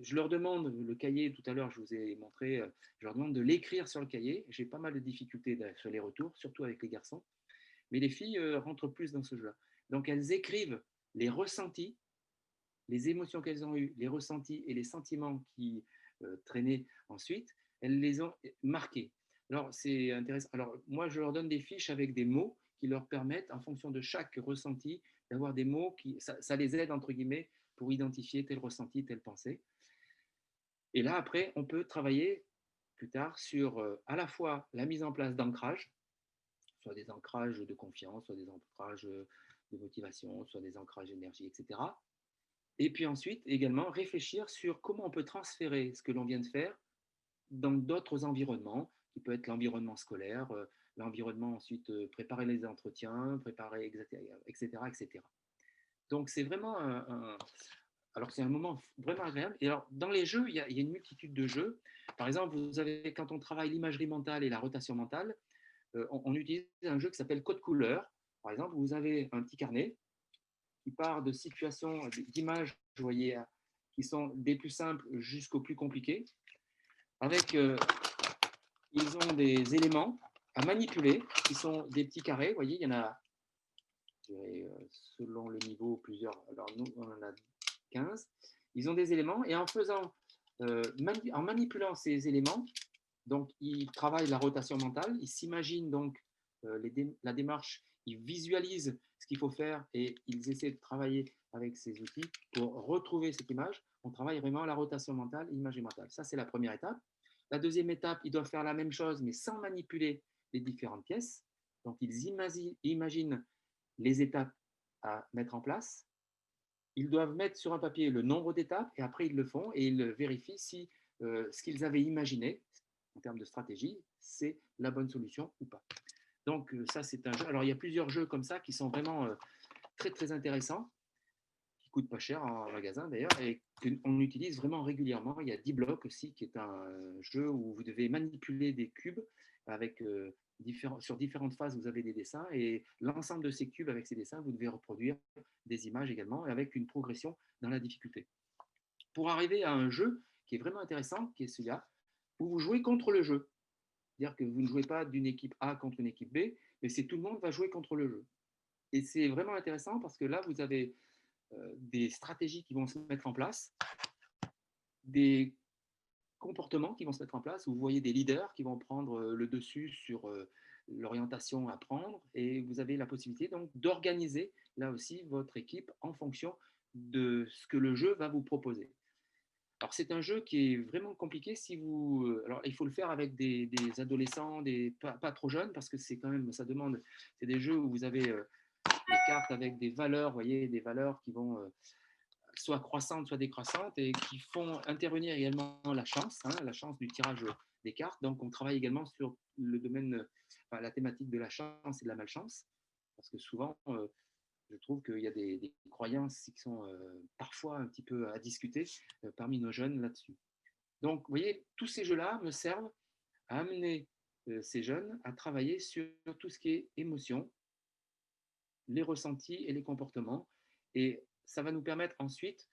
Je leur demande le cahier, tout à l'heure, je vous ai montré, je leur demande de l'écrire sur le cahier. J'ai pas mal de difficultés sur les retours, surtout avec les garçons. Mais les filles rentrent plus dans ce jeu-là. Donc, elles écrivent les ressentis, les émotions qu'elles ont eues, les ressentis et les sentiments qui traînaient ensuite. Elles les ont marqués. Alors, c'est intéressant. Alors, moi, je leur donne des fiches avec des mots qui leur permettent, en fonction de chaque ressenti, d'avoir des mots qui, ça les aide, entre guillemets, pour identifier tel ressenti, telle pensée. Et là, après, on peut travailler plus tard sur à la fois la mise en place d'ancrages, soit des ancrages de confiance, soit des ancrages de motivation, soit des ancrages d'énergie, etc. Et puis ensuite, également, réfléchir sur comment on peut transférer ce que l'on vient de faire dans d'autres environnements, qui peut être l'environnement scolaire, l'environnement ensuite, préparer les entretiens, préparer, etc. etc. Donc, c'est vraiment alors, c'est un moment vraiment agréable. Et alors, dans les jeux, il y a une multitude de jeux. Par exemple, vous avez, quand on travaille l'imagerie mentale et la rotation mentale, on utilise un jeu qui s'appelle Code couleur. Par exemple, vous avez un petit carnet qui part de situations, d'images, vous voyez, qui sont des plus simples jusqu'aux plus compliquées. Avec, ils ont des éléments à manipuler qui sont des petits carrés. Vous voyez, il y en a, je dirais, selon le niveau, plusieurs. Alors, nous, on en a 15. Ils ont des éléments et en faisant, en manipulant ces éléments, donc ils travaillent la rotation mentale, ils s'imaginent donc la démarche, ils visualisent ce qu'il faut faire et ils essaient de travailler avec ces outils pour retrouver cette image. On travaille vraiment la rotation mentale, l'imagerie mentale. Ça, c'est la première étape. La deuxième étape, ils doivent faire la même chose, mais sans manipuler les différentes pièces. Donc, ils imaginent les étapes à mettre en place. Ils doivent mettre sur un papier le nombre d'étapes et après ils le font et ils vérifient si ce qu'ils avaient imaginé en termes de stratégie, c'est la bonne solution ou pas. Donc ça, c'est un jeu. Alors il y a plusieurs jeux comme ça qui sont vraiment très très intéressants, qui ne coûtent pas cher en magasin d'ailleurs et qu'on utilise vraiment régulièrement. Il y a 10 blocs aussi, qui est un jeu où vous devez manipuler des cubes avec sur différentes phases, vous avez des dessins et l'ensemble de ces cubes avec ces dessins, vous devez reproduire des images également avec une progression dans la difficulté. Pour arriver à un jeu qui est vraiment intéressant, qui est celui-là, où vous jouez contre le jeu. C'est-à-dire que vous ne jouez pas d'une équipe A contre une équipe B, mais c'est tout le monde va jouer contre le jeu. Et c'est vraiment intéressant parce que là, vous avez des stratégies qui vont se mettre en place, des comportements qui vont se mettre en place. Vous voyez des leaders qui vont prendre le dessus sur l'orientation à prendre et vous avez la possibilité donc d'organiser là aussi votre équipe en fonction de ce que le jeu va vous proposer. Alors c'est un jeu qui est vraiment compliqué si vous. Alors il faut le faire avec des adolescents, pas trop jeunes parce que c'est quand même ça demande. C'est des jeux où vous avez des cartes avec des valeurs, vous voyez, des valeurs qui vont soit croissantes, soit décroissantes, et qui font intervenir également la chance du tirage des cartes. Donc, on travaille également sur le domaine, la thématique de la chance et de la malchance, parce que souvent, je trouve qu'il y a des croyances qui sont parfois un petit peu à discuter parmi nos jeunes là-dessus. Donc, vous voyez, tous ces jeux-là me servent à amener ces jeunes à travailler sur tout ce qui est émotion, les ressentis et les comportements. Et ça va nous permettre ensuite,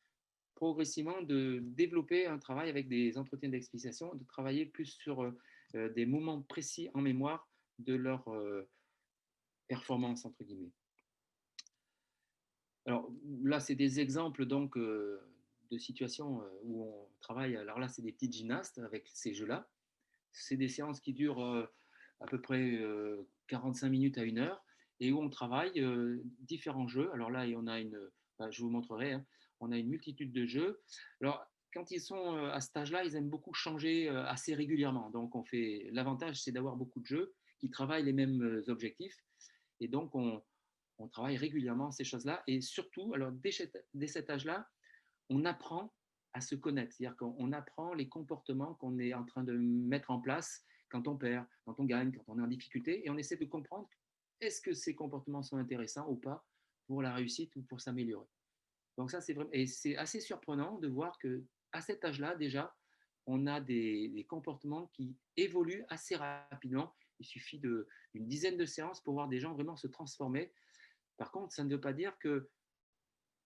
progressivement, de développer un travail avec des entretiens d'explication, de travailler plus sur des moments précis en mémoire de leur performance, entre guillemets. Alors là, c'est des exemples donc de situations où on travaille. Alors là, c'est des petites gymnastes avec ces jeux-là. C'est des séances qui durent à peu près 45 minutes à 1 heure et où on travaille différents jeux. Alors là, on a je vous montrerai, hein, on a une multitude de jeux. Alors, quand ils sont à cet âge-là, ils aiment beaucoup changer assez régulièrement. Donc, l'avantage, c'est d'avoir beaucoup de jeux qui travaillent les mêmes objectifs. Et donc, on travaille régulièrement ces choses-là. Et surtout, alors, dès cet âge-là, on apprend à se connaître. C'est-à-dire qu'on apprend les comportements qu'on est en train de mettre en place quand on perd, quand on gagne, quand on est en difficulté. Et on essaie de comprendre est-ce que ces comportements sont intéressants ou pas pour la réussite ou pour s'améliorer. Donc ça, c'est vraiment, et c'est assez surprenant de voir que à cet âge-là, déjà, on a des comportements qui évoluent assez rapidement. Il suffit d'une dizaine de séances pour voir des gens vraiment se transformer. Par contre, ça ne veut pas dire que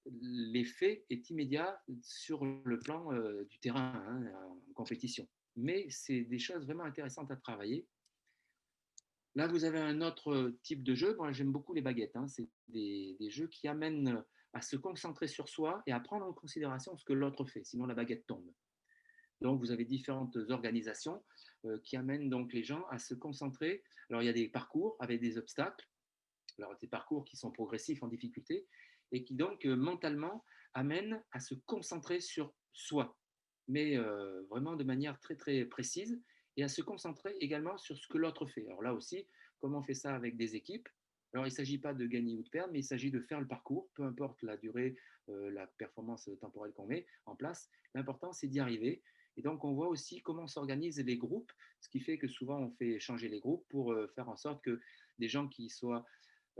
l'effet est immédiat sur le plan du terrain, hein, en compétition. Mais c'est des choses vraiment intéressantes à travailler. Là, vous avez un autre type de jeu. Moi, j'aime beaucoup les baguettes, hein. C'est des jeux qui amènent à se concentrer sur soi et à prendre en considération ce que l'autre fait, sinon la baguette tombe. Donc, vous avez différentes organisations qui amènent donc les gens à se concentrer. Alors, il y a des parcours avec des obstacles, alors des parcours qui sont progressifs en difficulté et qui donc mentalement amènent à se concentrer sur soi, mais vraiment de manière très très précise et à se concentrer également sur ce que l'autre fait. Alors là aussi, comment on fait ça avec des équipes? Alors il ne s'agit pas de gagner ou de perdre, mais il s'agit de faire le parcours, peu importe la durée, la performance temporelle qu'on met en place. L'important, c'est d'y arriver. Et donc, on voit aussi comment s'organisent les groupes, ce qui fait que souvent, on fait changer les groupes pour faire en sorte que des gens qui soient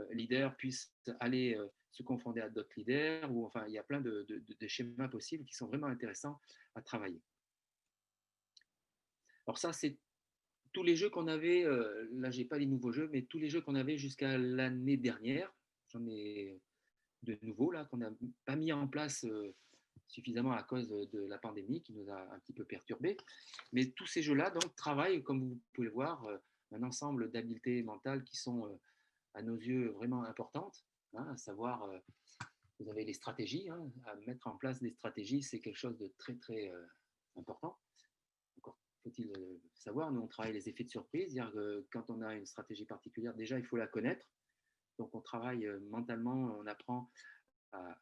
leaders puissent aller se confronter à d'autres leaders, ou enfin, il y a plein de schémas possibles qui sont vraiment intéressants à travailler. Alors ça, c'est tous les jeux qu'on avait, là j'ai pas les nouveaux jeux, mais tous les jeux qu'on avait jusqu'à l'année dernière, j'en ai de nouveaux là qu'on n'a pas mis en place suffisamment à cause de la pandémie qui nous a un petit peu perturbés. Mais tous ces jeux-là donc travaillent, comme vous pouvez le voir, un ensemble d'habiletés mentales qui sont à nos yeux vraiment importantes, hein, à savoir, vous avez les stratégies, hein, à mettre en place des stratégies, c'est quelque chose de très très important. Encore faut-il savoir, nous on travaille les effets de surprise, c'est-à-dire que quand on a une stratégie particulière, déjà il faut la connaître. Donc on travaille mentalement, on apprend à,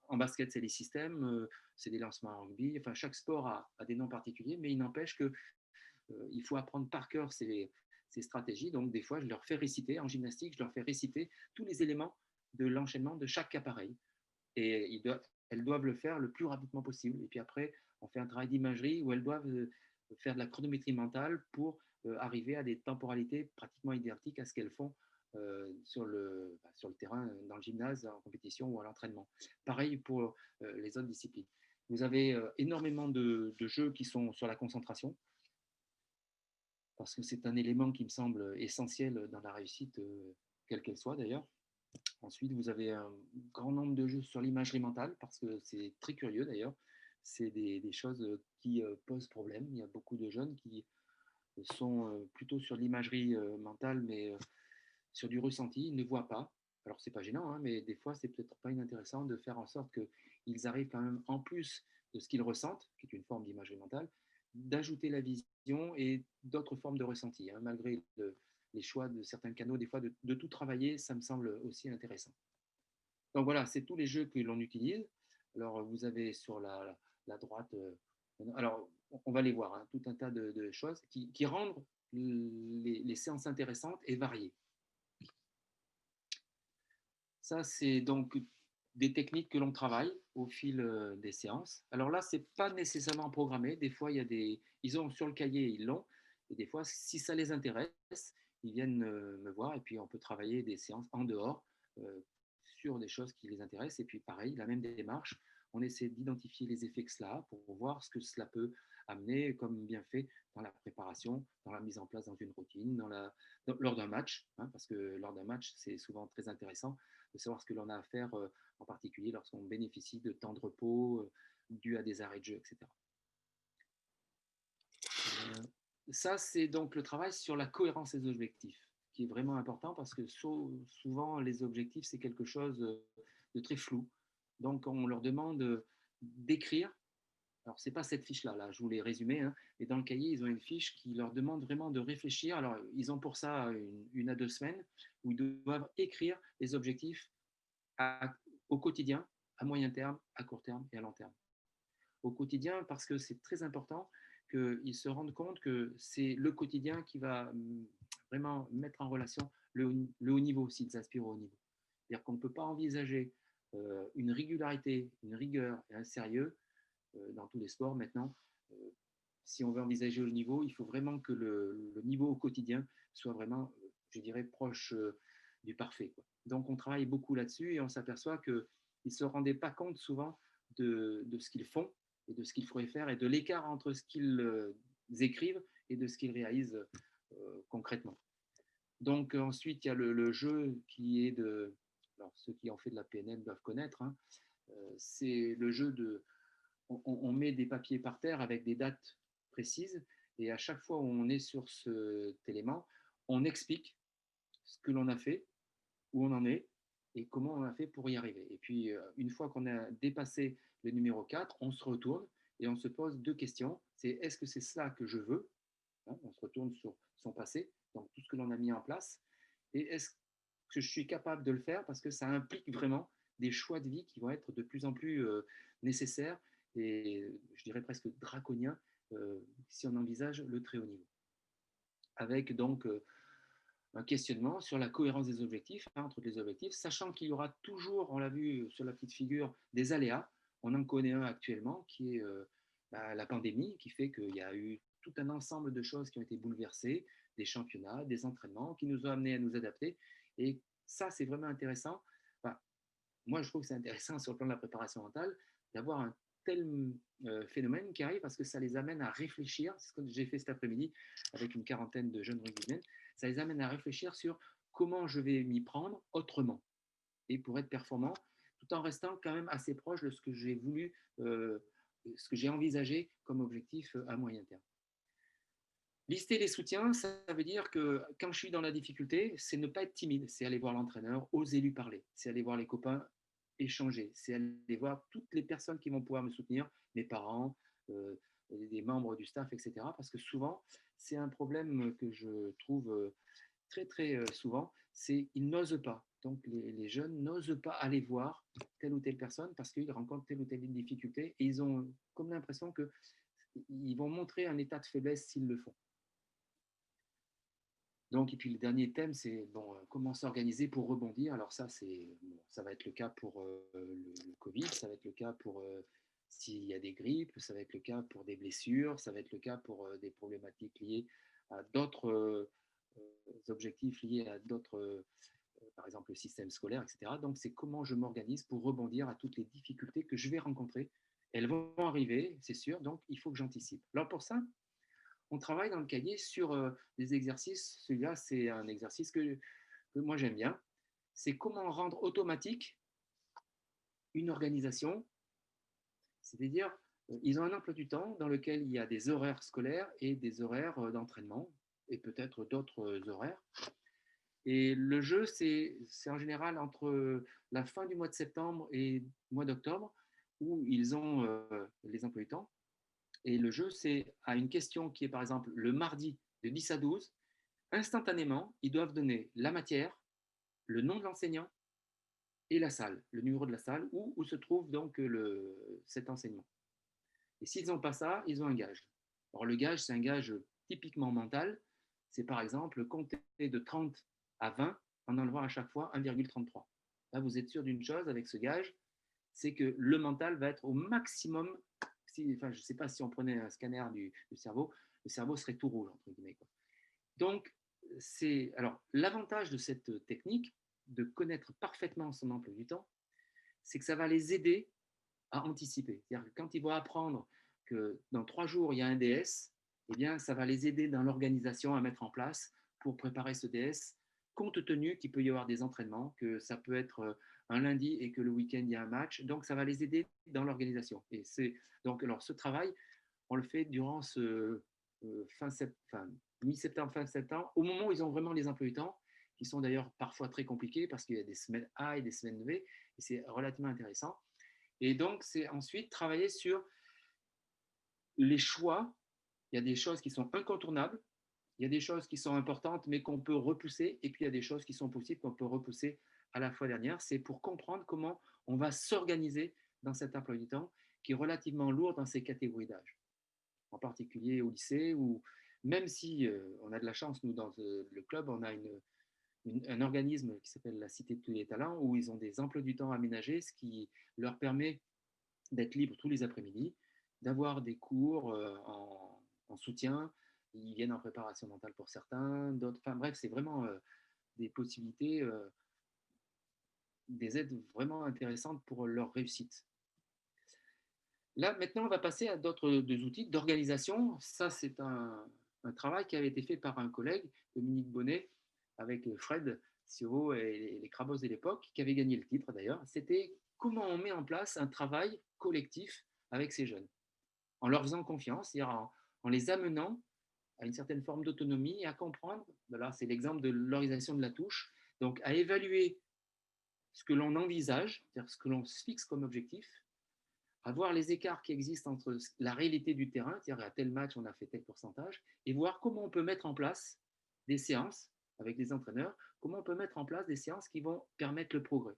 en basket, c'est les systèmes, c'est des lancements en rugby. Enfin, chaque sport a des noms particuliers, mais il n'empêche que il faut apprendre par cœur ces stratégies. Donc, des fois, je leur fais réciter, en gymnastique, je leur fais réciter tous les éléments de l'enchaînement de chaque appareil. Et elles doivent le faire le plus rapidement possible. Et puis après, on fait un travail d'imagerie où elles doivent faire de la chronométrie mentale pour arriver à des temporalités pratiquement identiques à ce qu'elles font sur le terrain, dans le gymnase, en compétition ou à l'entraînement. Pareil pour les autres disciplines. Vous avez énormément de jeux qui sont sur la concentration, parce que c'est un élément qui me semble essentiel dans la réussite, quelle qu'elle soit d'ailleurs. Ensuite, vous avez un grand nombre de jeux sur l'imagerie mentale, parce que c'est très curieux d'ailleurs. C'est des choses qui posent problème. Il y a beaucoup de jeunes qui sont plutôt sur l'imagerie mentale, mais sur du ressenti, ils ne voient pas. Alors, c'est pas gênant, hein, mais des fois, c'est peut-être pas inintéressant de faire en sorte qu'ils arrivent quand même, en plus de ce qu'ils ressentent, qui est une forme d'imagerie mentale, d'ajouter la vision et d'autres formes de ressenti, hein, malgré les choix de certains canaux, des fois, de tout travailler, ça me semble aussi intéressant. Donc voilà, c'est tous les jeux que l'on utilise. Alors, vous avez sur la droite, alors on va les voir, hein, tout un tas de choses qui rendent les séances intéressantes et variées. Ça, c'est donc des techniques que l'on travaille au fil des séances. Alors là, c'est pas nécessairement programmé. Des fois, ils ont sur le cahier, ils l'ont. Et des fois, si ça les intéresse, ils viennent me voir et puis on peut travailler des séances en dehors sur des choses qui les intéressent. Et puis pareil, la même démarche, on essaie d'identifier les effets que cela a pour voir ce que cela peut amener comme bienfait dans la préparation, dans la mise en place dans une routine, lors d'un match, hein, parce que lors d'un match, c'est souvent très intéressant de savoir ce que l'on a à faire, en particulier lorsqu'on bénéficie de temps de repos dus à des arrêts de jeu, etc. Ça, c'est donc le travail sur la cohérence des objectifs, qui est vraiment important parce que souvent, les objectifs, c'est quelque chose de très flou. Donc, on leur demande d'écrire. Alors, ce n'est pas cette fiche-là, là, je vous l'ai résumé, hein, mais dans le cahier, ils ont une fiche qui leur demande vraiment de réfléchir. Alors, ils ont pour ça 1 à 2 semaines où ils doivent écrire les objectifs au quotidien, à moyen terme, à court terme et à long terme. Au quotidien, parce que c'est très important qu'ils se rendent compte que c'est le quotidien qui va vraiment mettre en relation le haut niveau, s'ils aspirent au haut niveau. C'est-à-dire qu'on ne peut pas envisager une régularité, une rigueur et un sérieux dans tous les sports maintenant. Euh, si on veut envisager le niveau, il faut vraiment que le niveau au quotidien soit vraiment, je dirais, proche du parfait, quoi. Donc on travaille beaucoup là-dessus et on s'aperçoit qu'ils ne se rendaient pas compte souvent de ce qu'ils font et de ce qu'il faudrait faire et de l'écart entre ce qu'ils écrivent et de ce qu'ils réalisent concrètement. Donc ensuite, il y a le jeu qui est de... Alors ceux qui ont fait de la PNL doivent connaître, hein, c'est le jeu de... On met des papiers par terre avec des dates précises et à chaque fois où on est sur cet élément, on explique ce que l'on a fait, où on en est et comment on a fait pour y arriver. Et puis, une fois qu'on a dépassé le numéro 4, on se retourne et on se pose 2 questions. C'est est-ce que c'est cela que je veux, hein? On se retourne sur son passé, donc tout ce que l'on a mis en place. Et est-ce que je suis capable de le faire parce que ça implique vraiment des choix de vie qui vont être de plus en plus nécessaires et je dirais presque draconiens si on envisage le très haut niveau. Avec donc un questionnement sur la cohérence des objectifs, hein, entre les objectifs, sachant qu'il y aura toujours, on l'a vu sur la petite figure, des aléas. On en connaît un actuellement qui est la pandémie, qui fait qu'il y a eu tout un ensemble de choses qui ont été bouleversées, des championnats, des entraînements, qui nous ont amenés à nous adapter. Et ça, c'est vraiment intéressant. Enfin, moi, je trouve que c'est intéressant sur le plan de la préparation mentale d'avoir un tel phénomène qui arrive parce que ça les amène à réfléchir. C'est ce que j'ai fait cet après-midi avec une quarantaine de jeunes rugbymen. Ça les amène à réfléchir sur comment je vais m'y prendre autrement et pour être performant, tout en restant quand même assez proche de ce que j'ai voulu, ce que j'ai envisagé comme objectif à moyen terme. Lister les soutiens, ça veut dire que quand je suis dans la difficulté, c'est ne pas être timide, c'est aller voir l'entraîneur, oser lui parler, c'est aller voir les copains, échanger, c'est aller voir toutes les personnes qui vont pouvoir me soutenir, mes parents, euh, des membres du staff, etc. Parce que souvent, c'est un problème que je trouve très très souvent, c'est qu'ils n'osent pas. Donc les jeunes n'osent pas aller voir telle ou telle personne parce qu'ils rencontrent telle ou telle difficulté et ils ont comme l'impression qu'ils vont montrer un état de faiblesse s'ils le font. Donc, et puis le dernier thème, c'est bon, comment s'organiser pour rebondir. Alors ça, bon, ça va être le cas pour le Covid, ça va être le cas pour s'il y a des grippes, ça va être le cas pour des blessures, ça va être le cas pour des problématiques liées à d'autres objectifs liés à d'autres, par exemple le système scolaire, etc. Donc c'est comment je m'organise pour rebondir à toutes les difficultés que je vais rencontrer. Elles vont arriver, c'est sûr, donc il faut que j'anticipe. Alors pour ça, on travaille dans le cahier sur des exercices. Celui-là, c'est un exercice que moi j'aime bien. C'est comment rendre automatique une organisation, c'est-à-dire ils ont un emploi du temps dans lequel il y a des horaires scolaires et des horaires d'entraînement et peut-être d'autres horaires. Et le jeu, c'est en général entre la fin du mois de septembre et le mois d'octobre où ils ont les emplois du temps. Et le jeu, c'est à une question qui est par exemple le mardi de 10 à 12. Instantanément, ils doivent donner la matière, le nom de l'enseignant et la salle, le numéro de la salle où se trouve donc cet enseignement. Et s'ils n'ont pas ça, ils ont un gage. Alors le gage, c'est un gage typiquement mental. C'est par exemple compter de 30 à 20 en enlevant à chaque fois 1,33. Là, vous êtes sûr d'une chose avec ce gage, c'est que le mental va être au maximum. Enfin, je ne sais pas si on prenait un scanner du cerveau, le cerveau serait tout rouge, entre guillemets, quoi. Donc, alors, l'avantage de cette technique, de connaître parfaitement son emploi du temps, c'est que ça va les aider à anticiper. C'est-à-dire que quand ils vont apprendre que dans 3 jours, il y a un DS, eh bien, ça va les aider dans l'organisation à mettre en place pour préparer ce DS, compte tenu qu'il peut y avoir des entraînements, que ça peut être un lundi et que le week-end, il y a un match. Donc, ça va les aider dans l'organisation. Et c'est donc, alors, ce travail, on le fait durant ce mi-septembre, fin septembre, au moment où ils ont vraiment les emplois du temps, qui sont d'ailleurs parfois très compliqués parce qu'il y a des semaines A et des semaines B, et c'est relativement intéressant. Et donc, c'est ensuite travailler sur les choix. Il y a des choses qui sont incontournables, il y a des choses qui sont importantes, mais qu'on peut repousser, et puis il y a des choses qui sont possibles qu'on peut repousser à la fois dernière. C'est pour comprendre comment on va s'organiser dans cet emploi du temps qui est relativement lourd dans ces catégories d'âge, en particulier au lycée, où même si on a de la chance, nous, dans le club, on a un organisme qui s'appelle la Cité de tous les talents, où ils ont des emplois du temps aménagés, ce qui leur permet d'être libres tous les après-midi, d'avoir des cours en soutien. Ils viennent en préparation mentale pour certains, d'autres. Enfin bref, c'est vraiment des possibilités, des aides vraiment intéressantes pour leur réussite. Là, maintenant, on va passer à d'autres deux outils d'organisation. Ça, c'est un travail qui avait été fait par un collègue, Dominique Bonnet, avec Fred Siro et les Crabos de l'époque, qui avait gagné le titre d'ailleurs. C'était comment on met en place un travail collectif avec ces jeunes, en leur faisant confiance, c'est-à-dire en les amenant à une certaine forme d'autonomie et à comprendre, voilà, c'est l'exemple de l'organisation de la touche, donc à évaluer ce que l'on envisage, c'est-à-dire ce que l'on se fixe comme objectif, à voir les écarts qui existent entre la réalité du terrain, c'est-à-dire à tel match on a fait tel pourcentage, et voir comment on peut mettre en place des séances avec des entraîneurs, comment on peut mettre en place des séances qui vont permettre le progrès.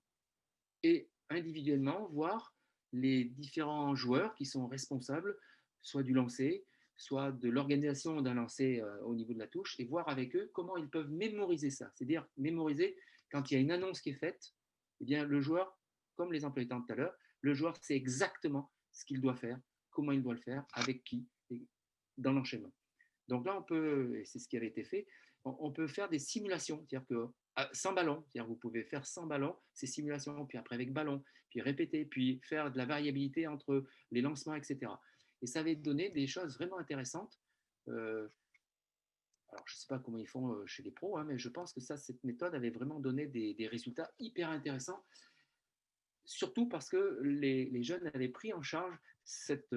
Et individuellement, voir les différents joueurs qui sont responsables, soit du lancer, soit de l'organisation d'un lancer au niveau de la touche, et voir avec eux comment ils peuvent mémoriser ça. C'est-à-dire mémoriser quand il y a une annonce qui est faite, eh bien le joueur, comme les emplois du temps tout à l'heure, le joueur sait exactement ce qu'il doit faire, comment il doit le faire, avec qui, dans l'enchaînement. Donc là, on peut, et c'est ce qui avait été fait, on peut faire des simulations, c'est-à-dire que sans ballon, c'est-à-dire vous pouvez faire sans ballon ces simulations, puis après avec ballon, puis répéter, puis faire de la variabilité entre les lancements, etc. Et ça avait donné des choses vraiment intéressantes. Euh, alors, je ne sais pas comment ils font chez les pros, hein, mais je pense que ça, cette méthode avait vraiment donné des résultats hyper intéressants, surtout parce que les jeunes avaient pris en charge cet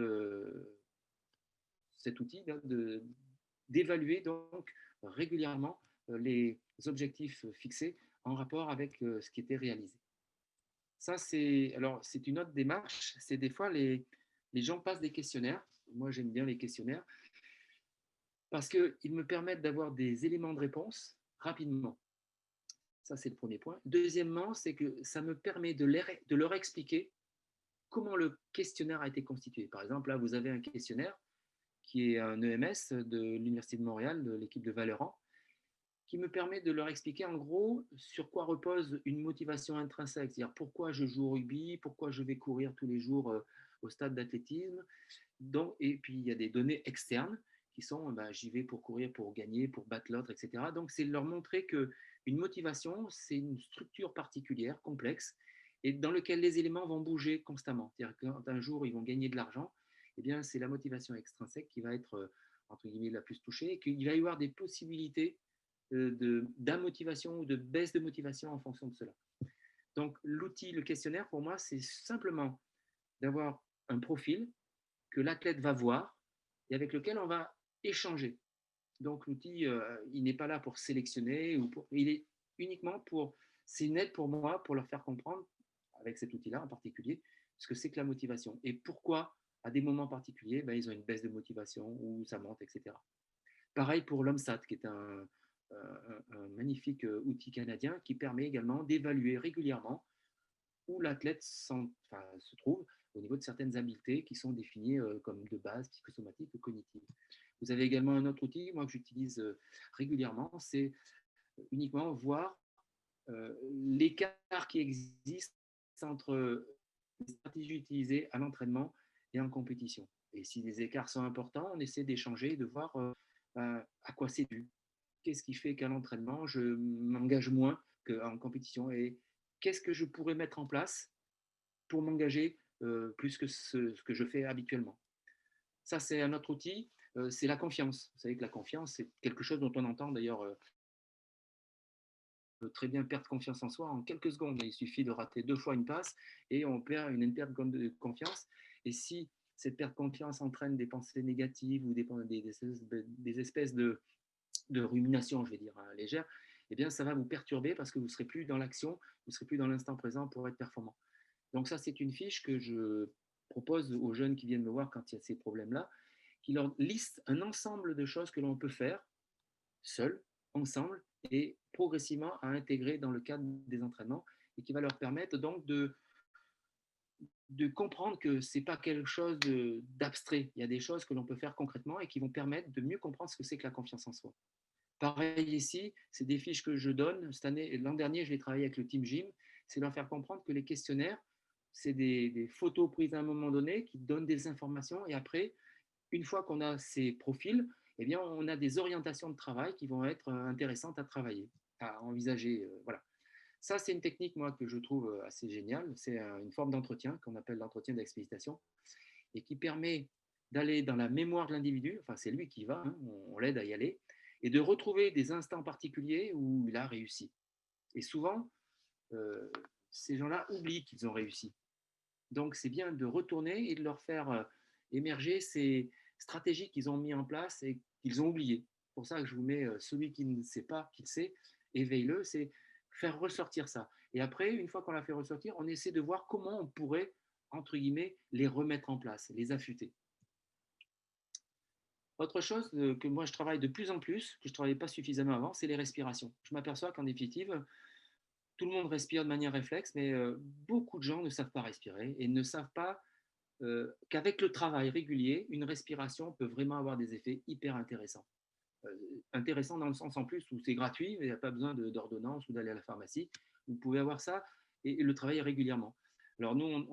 outil d'évaluer donc régulièrement les objectifs fixés en rapport avec ce qui était réalisé. Ça, c'est une autre démarche. C'est des fois les gens passent des questionnaires. Moi, j'aime bien les questionnaires parce qu'ils me permettent d'avoir des éléments de réponse rapidement. Ça, c'est le premier point. Deuxièmement, c'est que ça me permet de leur expliquer comment le questionnaire a été constitué. Par exemple, là, vous avez un questionnaire qui est un EMS de l'Université de Montréal, de l'équipe de Valeran, qui me permet de leur expliquer en gros sur quoi repose une motivation intrinsèque, c'est-à-dire pourquoi je joue au rugby, pourquoi je vais courir tous les jours au stade d'athlétisme. Et puis il y a des données externes qui sont j'y vais pour courir, pour gagner, pour battre l'autre, etc. Donc c'est leur montrer que une motivation, c'est une structure particulière, complexe, et dans lequel les éléments vont bouger constamment. C'est-à-dire que quand un jour ils vont gagner de l'argent, eh bien c'est la motivation extrinsèque qui va être entre guillemets la plus touchée, et qu'il va y avoir des possibilités d'amotivation ou de baisse de motivation en fonction de cela. Donc l'outil, le questionnaire, pour moi, c'est simplement d'avoir un profil que l'athlète va voir et avec lequel on va échanger. Donc l'outil, il n'est pas là pour sélectionner, il est uniquement c'est une aide pour moi pour leur faire comprendre, avec cet outil-là en particulier, ce que c'est que la motivation et pourquoi, à des moments particuliers, ils ont une baisse de motivation ou ça monte, etc. Pareil pour l'OMSAT, qui est un magnifique outil canadien qui permet également d'évaluer régulièrement où l'athlète se trouve au niveau de certaines habiletés qui sont définies comme de base psychosomatiques ou cognitives. Vous avez également un autre outil, moi que j'utilise régulièrement, c'est uniquement voir l'écart qui existe entre les stratégies utilisées à l'entraînement et en compétition. Et si les écarts sont importants, on essaie d'échanger et de voir à quoi c'est dû. Qu'est-ce qui fait qu'à l'entraînement, je m'engage moins en compétition et qu'est-ce que je pourrais mettre en place pour m'engager plus que ce que je fais habituellement. Ça, c'est un autre outil, c'est la confiance. Vous savez que la confiance, c'est quelque chose dont on entend d'ailleurs très bien perdre confiance en soi en quelques secondes. Il suffit de rater 2 fois une passe et on perd une perte de confiance. Et si cette perte de confiance entraîne des pensées négatives ou des espèces de rumination, je vais dire, hein, légère, eh bien, ça va vous perturber parce que vous ne serez plus dans l'action, vous ne serez plus dans l'instant présent pour être performant. Donc ça, c'est une fiche que je propose aux jeunes qui viennent me voir quand il y a ces problèmes-là, qui leur liste un ensemble de choses que l'on peut faire seul, ensemble, et progressivement à intégrer dans le cadre des entraînements, et qui va leur permettre donc de comprendre que ce n'est pas quelque chose d'abstrait. Il y a des choses que l'on peut faire concrètement et qui vont permettre de mieux comprendre ce que c'est que la confiance en soi. Pareil ici, c'est des fiches que je donne. Cette année, l'an dernier, je l'ai travaillé avec le Team Gym. C'est leur faire comprendre que les questionnaires, c'est des photos prises à un moment donné qui donnent des informations. Et après, une fois qu'on a ces profils, eh bien, on a des orientations de travail qui vont être intéressantes à travailler, à envisager. Voilà. Ça, c'est une technique, moi, que je trouve assez géniale. C'est une forme d'entretien qu'on appelle l'entretien d'explicitation et qui permet d'aller dans la mémoire de l'individu, enfin, c'est lui qui va, hein, on l'aide à y aller, et de retrouver des instants particuliers où il a réussi. Et souvent, euh, ces gens-là oublient qu'ils ont réussi. Donc, c'est bien de retourner et de leur faire émerger ces stratégies qu'ils ont mis en place et qu'ils ont oubliées. C'est pour ça que je vous mets celui qui ne sait pas qu'il sait, éveille-le, c'est faire ressortir ça. Et après, une fois qu'on l'a fait ressortir, on essaie de voir comment on pourrait, entre guillemets, les remettre en place, les affûter. Autre chose que moi je travaille de plus en plus, que je ne travaillais pas suffisamment avant, c'est les respirations. Je m'aperçois qu'en définitive, tout le monde respire de manière réflexe, mais beaucoup de gens ne savent pas respirer et ne savent pas qu'avec le travail régulier, une respiration peut vraiment avoir des effets hyper intéressants. Intéressant dans le sens en plus où c'est gratuit, il n'y a pas besoin d'ordonnance ou d'aller à la pharmacie. Vous pouvez avoir ça et le travailler régulièrement. Alors nous,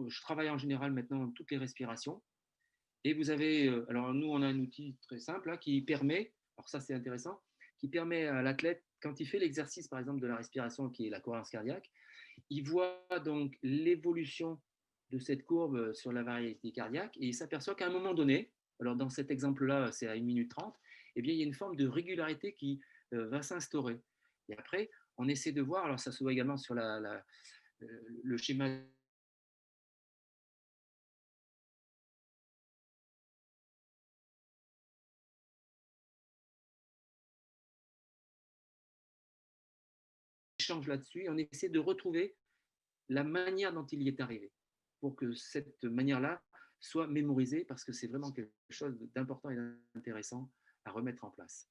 je travaille en général maintenant toutes les respirations. Et vous avez, alors nous, on a un outil très simple là, qui permet, alors ça c'est intéressant, qui permet à l'athlète, quand il fait l'exercice par exemple de la respiration qui est la cohérence cardiaque, il voit donc l'évolution de cette courbe sur la variabilité cardiaque et il s'aperçoit qu'à un moment donné, alors dans cet exemple-là, c'est à 1 minute 30, eh bien, il y a une forme de régularité qui va s'instaurer. Et après, on essaie de voir, alors ça se voit également sur le schéma d'échange là-dessus, et on essaie de retrouver la manière dont il y est arrivé, pour que cette manière-là soit mémorisée, parce que c'est vraiment quelque chose d'important et d'intéressant à remettre en place.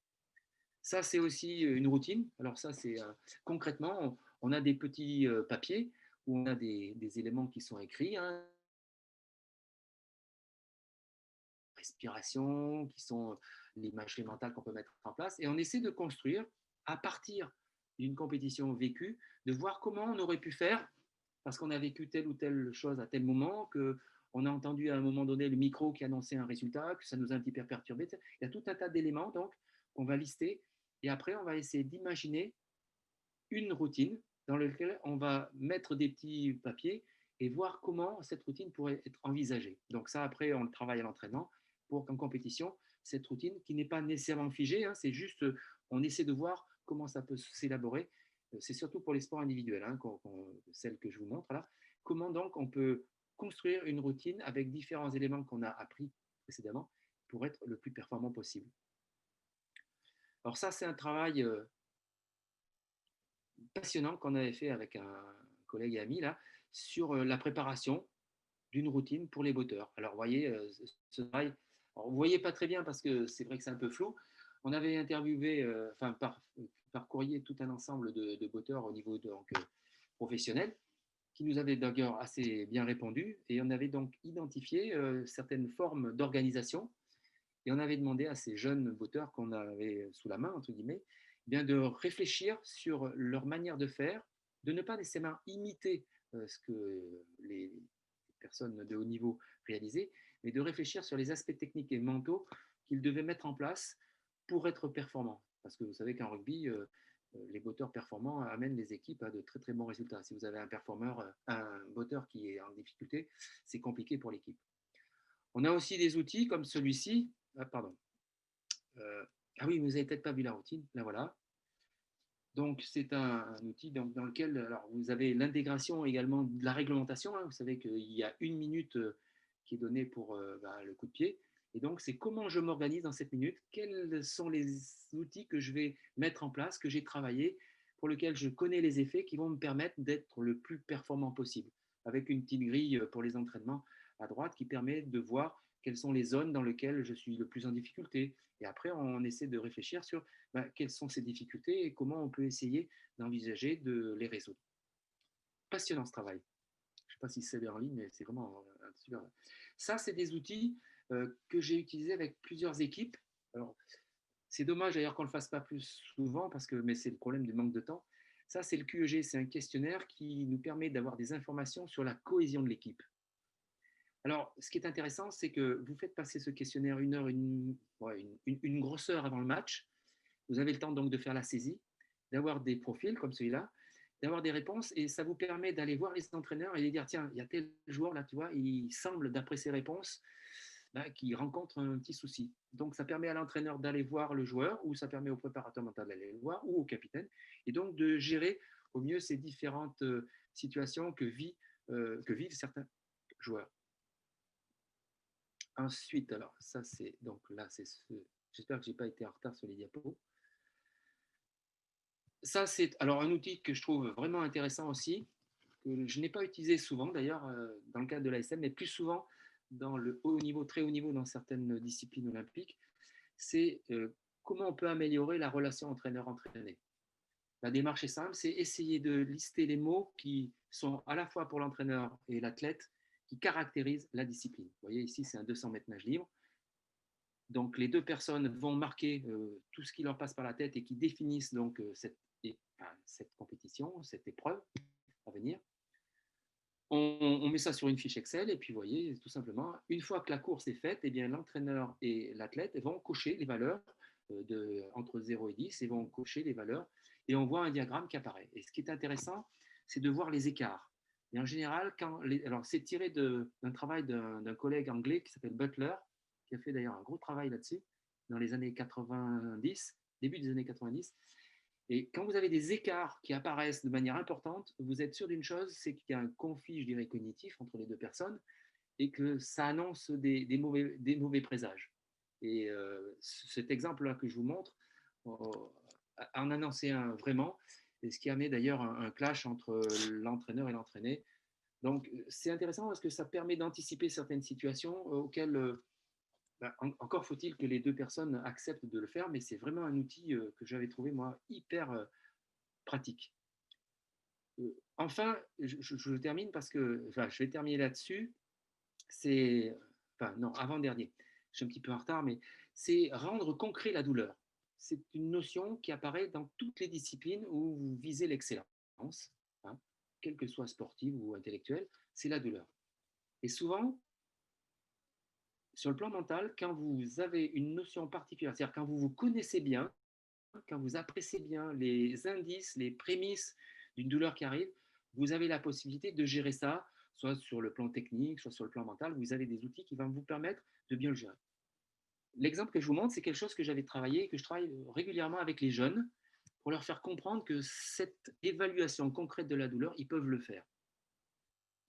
Ça, c'est aussi une routine. Alors ça, c'est concrètement, on a des petits papiers où on a des éléments qui sont écrits, hein, respiration, qui sont l'imagerie mentale qu'on peut mettre en place, et on essaie de construire à partir d'une compétition vécue, de voir comment on aurait pu faire parce qu'on a vécu telle ou telle chose à tel moment, qu'on a entendu à un moment donné le micro qui annonçait un résultat, que ça nous a un petit peu perturbé. Il y a tout un tas d'éléments donc qu'on va lister et après on va essayer d'imaginer une routine dans laquelle on va mettre des petits papiers et voir comment cette routine pourrait être envisagée. Donc ça, après, on le travaille à l'entraînement pour qu'en compétition, cette routine, qui n'est pas nécessairement figée, hein, c'est juste, on essaie de voir comment ça peut s'élaborer. C'est surtout pour les sports individuels, hein, celle que je vous montre là. Comment donc on peut construire une routine avec différents éléments qu'on a appris précédemment pour être le plus performant possible. Alors ça, c'est un travail passionnant qu'on avait fait avec un collègue et ami là, sur la préparation d'une routine pour les botteurs. Alors, vous voyez, ce travail, alors, vous ne voyez pas très bien parce que c'est vrai que c'est un peu flou. On avait interviewé par courrier tout un ensemble de botteurs au niveau donc, professionnel qui nous avaient d'ailleurs assez bien répondu et on avait donc identifié certaines formes d'organisation et on avait demandé à ces jeunes botteurs qu'on avait sous la main, entre guillemets, bien de réfléchir sur leur manière de faire, de ne pas nécessairement imiter ce que les personnes de haut niveau réalisaient, mais de réfléchir sur les aspects techniques et mentaux qu'ils devaient mettre en place pour être performants. Parce que vous savez qu'en rugby, les botteurs performants amènent les équipes à de très très bons résultats. Si vous avez un botteur qui est en difficulté, c'est compliqué pour l'équipe. On a aussi des outils comme celui-ci. Ah, pardon. Ah oui, vous n'avez peut-être pas vu la routine. Là, voilà. Donc, c'est un outil dans lequel alors, vous avez l'intégration également de la réglementation. Hein. Vous savez qu'il y a une minute qui est donnée pour le coup de pied. Et donc, c'est comment je m'organise dans cette minute, quels sont les outils que je vais mettre en place, que j'ai travaillé, pour lesquels je connais les effets qui vont me permettre d'être le plus performant possible, avec une petite grille pour les entraînements à droite qui permet de voir quelles sont les zones dans lesquelles je suis le plus en difficulté. Et après, on essaie de réfléchir sur quelles sont ces difficultés et comment on peut essayer d'envisager de les résoudre. Passionnant ce travail. Je ne sais pas si c'est en ligne, mais c'est vraiment super. Ça, c'est des outils que j'ai utilisés avec plusieurs équipes. Alors, c'est dommage d'ailleurs qu'on ne le fasse pas plus souvent, mais c'est le problème du manque de temps. Ça, c'est le QEG, c'est un questionnaire qui nous permet d'avoir des informations sur la cohésion de l'équipe. Alors, ce qui est intéressant, c'est que vous faites passer ce questionnaire une grosse heure avant le match. Vous avez le temps donc de faire la saisie, d'avoir des profils comme celui-là, d'avoir des réponses, et ça vous permet d'aller voir les entraîneurs et de dire, tiens, il y a tel joueur là, tu vois, il semble, d'après ses réponses, qu'il rencontre un petit souci. Donc, ça permet à l'entraîneur d'aller voir le joueur, ou ça permet au préparateur mental d'aller le voir, ou au capitaine, et donc de gérer au mieux ces différentes situations que vivent certains joueurs. Ensuite, alors ça c'est donc là c'est j'espère que j'ai pas été en retard sur les diapos. Ça c'est alors un outil que je trouve vraiment intéressant aussi, que je n'ai pas utilisé souvent d'ailleurs dans le cadre de l'ASM, mais plus souvent dans le haut niveau, très haut niveau dans certaines disciplines olympiques. C'est comment on peut améliorer la relation entraîneur-entraîné. La démarche est simple, c'est essayer de lister les mots qui sont à la fois pour l'entraîneur et l'athlète qui caractérisent la discipline. Vous voyez ici c'est un 200 mètres nage libre. Donc, les deux personnes vont marquer tout ce qui leur passe par la tête et qui définissent donc cette compétition, cette épreuve à venir. On met ça sur une fiche Excel et puis, vous voyez, tout simplement, une fois que la course est faite, eh bien, l'entraîneur et l'athlète vont cocher les valeurs entre 0 et 10 et vont cocher les valeurs et on voit un diagramme qui apparaît. Et ce qui est intéressant, c'est de voir les écarts. Et en général, alors c'est tiré d'un travail d'un collègue anglais qui s'appelle Butler, qui a fait d'ailleurs un gros travail là-dessus dans les années 90, début des années 90. Et quand vous avez des écarts qui apparaissent de manière importante, vous êtes sûr d'une chose, c'est qu'il y a un conflit, je dirais, cognitif entre les deux personnes et que ça annonce des mauvais présages. Et cet exemple-là que je vous montre en annonçait un vraiment, et ce qui amenait d'ailleurs un clash entre l'entraîneur et l'entraîné. Donc c'est intéressant parce que ça permet d'anticiper certaines situations auxquelles encore faut-il que les deux personnes acceptent de le faire, mais c'est vraiment un outil que j'avais trouvé, moi, hyper pratique. Enfin, je termine parce que, enfin, je vais terminer là-dessus. C'est, enfin, non, avant-dernier. Je suis un petit peu en retard, mais c'est rendre concret la douleur. C'est une notion qui apparaît dans toutes les disciplines où vous visez l'excellence, hein, quelle que soit sportive ou intellectuelle, c'est la douleur. Et souvent, sur le plan mental, quand vous avez une notion particulière, c'est-à-dire quand vous vous connaissez bien, quand vous appréciez bien les indices, les prémices d'une douleur qui arrive, vous avez la possibilité de gérer ça, soit sur le plan technique, soit sur le plan mental. Vous avez des outils qui vont vous permettre de bien le gérer. L'exemple que je vous montre, c'est quelque chose que j'avais travaillé et que je travaille régulièrement avec les jeunes pour leur faire comprendre que cette évaluation concrète de la douleur, ils peuvent le faire.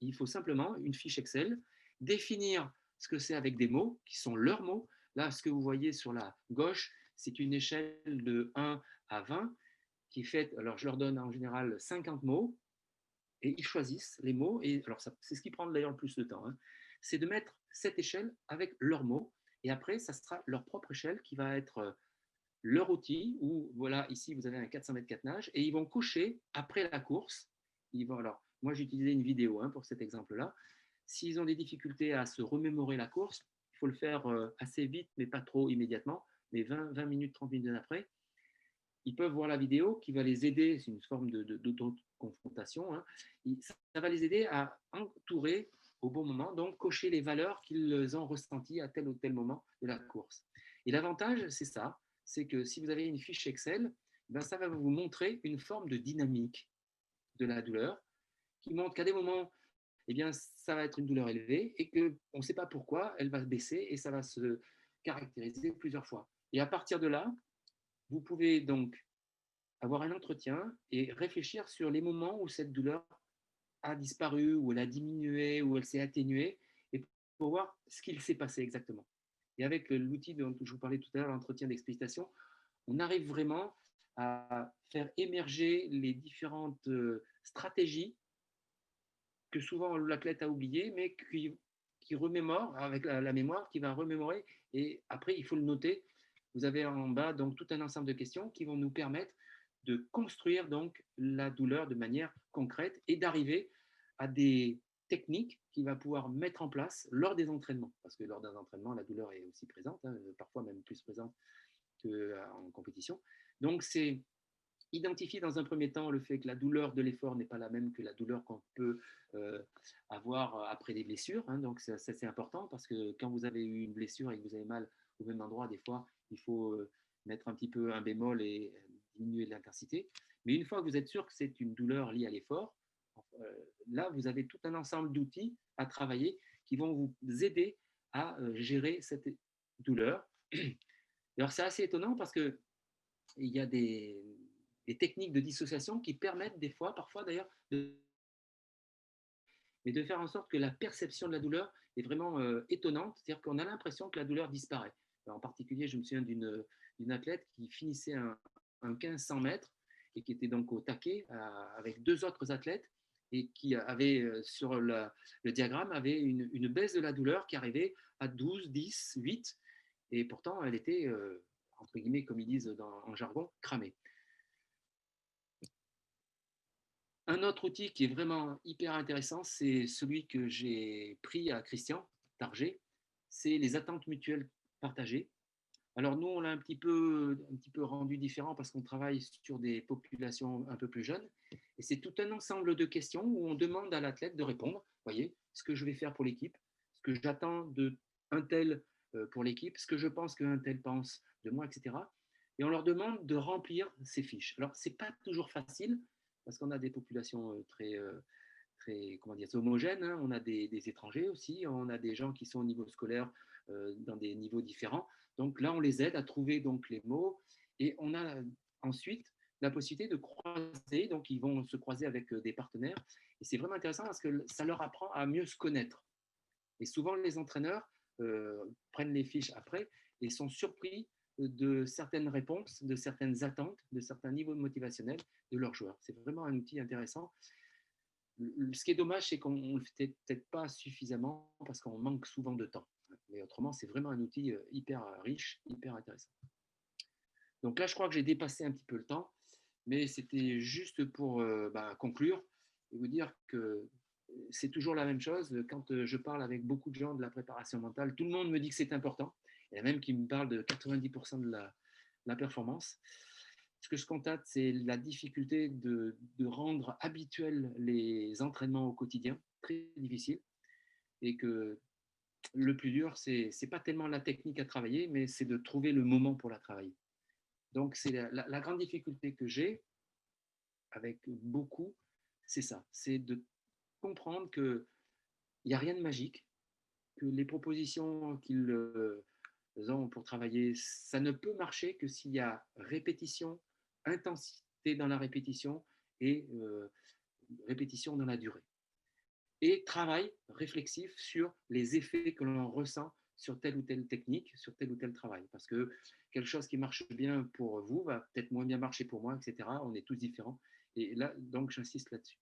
Il faut simplement une fiche Excel, définir ce que c'est avec des mots qui sont leurs mots. Là, ce que vous voyez sur la gauche, c'est une échelle de 1 à 20 qui est faite, alors je leur donne en général 50 mots et ils choisissent les mots. Et alors, c'est ce qui prend d'ailleurs le plus de temps, hein, c'est de mettre cette échelle avec leurs mots. Et après, ça sera leur propre échelle qui va être leur outil, où voilà, ici vous avez un 400 mètres 4 nages, et ils vont cocher après la course. Ils vont, alors, moi j'ai utilisé une vidéo pour cet exemple-là. S'ils ont des difficultés à se remémorer la course, il faut le faire assez vite, mais pas trop immédiatement, mais 20 minutes, 30 minutes après. Ils peuvent voir la vidéo qui va les aider, c'est une forme d'auto-confrontation, hein. Ça va les aider à entourer au bon moment, donc cocher les valeurs qu'ils ont ressenties à tel ou tel moment de la course. Et l'avantage, c'est ça, c'est que si vous avez une fiche Excel, ben, ça va vous montrer une forme de dynamique de la douleur qui montre qu'à des moments, eh bien, ça va être une douleur élevée et qu'on ne sait pas pourquoi, elle va baisser et ça va se caractériser plusieurs fois. Et à partir de là, vous pouvez donc avoir un entretien et réfléchir sur les moments où cette douleur a disparu, où elle a diminué, où elle s'est atténuée, et pour voir ce qu'il s'est passé exactement. Et avec l'outil dont je vous parlais tout à l'heure, l'entretien d'explicitation, on arrive vraiment à faire émerger les différentes stratégies que souvent l'athlète a oubliées, mais qui remémore avec la mémoire, qui va remémorer. Et après, il faut le noter. Vous avez en bas donc tout un ensemble de questions qui vont nous permettre de construire donc la douleur de manière concrète et d'arriver à des techniques qu'il va pouvoir mettre en place lors des entraînements. Parce que lors d'un entraînement, la douleur est aussi présente, hein, parfois même plus présente qu'en compétition. Donc, c'est identifier dans un premier temps le fait que la douleur de l'effort n'est pas la même que la douleur qu'on peut euh, avoir après des blessures. Hein. Donc, ça, c'est important parce que quand vous avez eu une blessure et que vous avez mal au même endroit, des fois, il faut mettre un petit peu un bémol et diminuer l'intensité. Mais une fois que vous êtes sûr que c'est une douleur liée à l'effort, euh, là, vous avez tout un ensemble d'outils à travailler qui vont vous aider à gérer cette douleur. Et alors, c'est assez étonnant parce que il y a des techniques de dissociation qui permettent des fois, parfois d'ailleurs, de faire en sorte que la perception de la douleur est vraiment étonnante. C'est-à-dire qu'on a l'impression que la douleur disparaît. Alors, en particulier, je me souviens d'une athlète qui finissait un 1500 mètres et qui était donc au taquet avec deux autres athlètes et qui avait sur le diagramme avait une baisse de la douleur qui arrivait à 12, 10, 8 et pourtant elle était entre guillemets, comme ils disent en jargon, cramée. Un autre outil qui est vraiment hyper intéressant, c'est celui que j'ai pris à Christian Target, c'est les attentes mutuelles partagées. Alors nous, on l'a un petit peu rendu différent parce qu'on travaille sur des populations un peu plus jeunes. Et c'est tout un ensemble de questions où on demande à l'athlète de répondre. Vous voyez, ce que je vais faire pour l'équipe, ce que j'attends d'un tel pour l'équipe, ce que je pense qu'un tel pense de moi, etc. Et on leur demande de remplir ces fiches. Alors, ce n'est pas toujours facile parce qu'on a des populations très comment dire, homogènes. Hein. On a des étrangers aussi, on a des gens qui sont au niveau scolaire dans des niveaux différents. Donc là, on les aide à trouver donc les mots et on a ensuite la possibilité de croiser. Donc, ils vont se croiser avec des partenaires et c'est vraiment intéressant parce que ça leur apprend à mieux se connaître. Et souvent, les entraîneurs prennent les fiches après et sont surpris de certaines réponses, de certaines attentes, de certains niveaux motivationnels de leurs joueurs. C'est vraiment un outil intéressant. Ce qui est dommage, c'est qu'on ne le fait peut-être pas suffisamment parce qu'on manque souvent de temps. Mais autrement, c'est vraiment un outil hyper riche, hyper intéressant. Donc là, je crois que j'ai dépassé un petit peu le temps, mais c'était juste pour conclure et vous dire que c'est toujours la même chose. Quand je parle avec beaucoup de gens de la préparation mentale, tout le monde me dit que c'est important. Il y en a même qui me parlent de 90% de la performance. Ce que je constate, c'est la difficulté de rendre habituels les entraînements au quotidien, très difficile, et que le plus dur, c'est pas tellement la technique à travailler, mais c'est de trouver le moment pour la travailler. Donc, c'est la grande difficulté que j'ai avec beaucoup, c'est ça, c'est de comprendre qu'il n'y a rien de magique, que les propositions qu'ils ont pour travailler, ça ne peut marcher que s'il y a répétition, intensité dans la répétition et répétition dans la durée. Et travail réflexif sur les effets que l'on ressent sur telle ou telle technique, sur tel ou tel travail. Parce que quelque chose qui marche bien pour vous va peut-être moins bien marcher pour moi, etc. On est tous différents. Et là, donc, j'insiste là-dessus.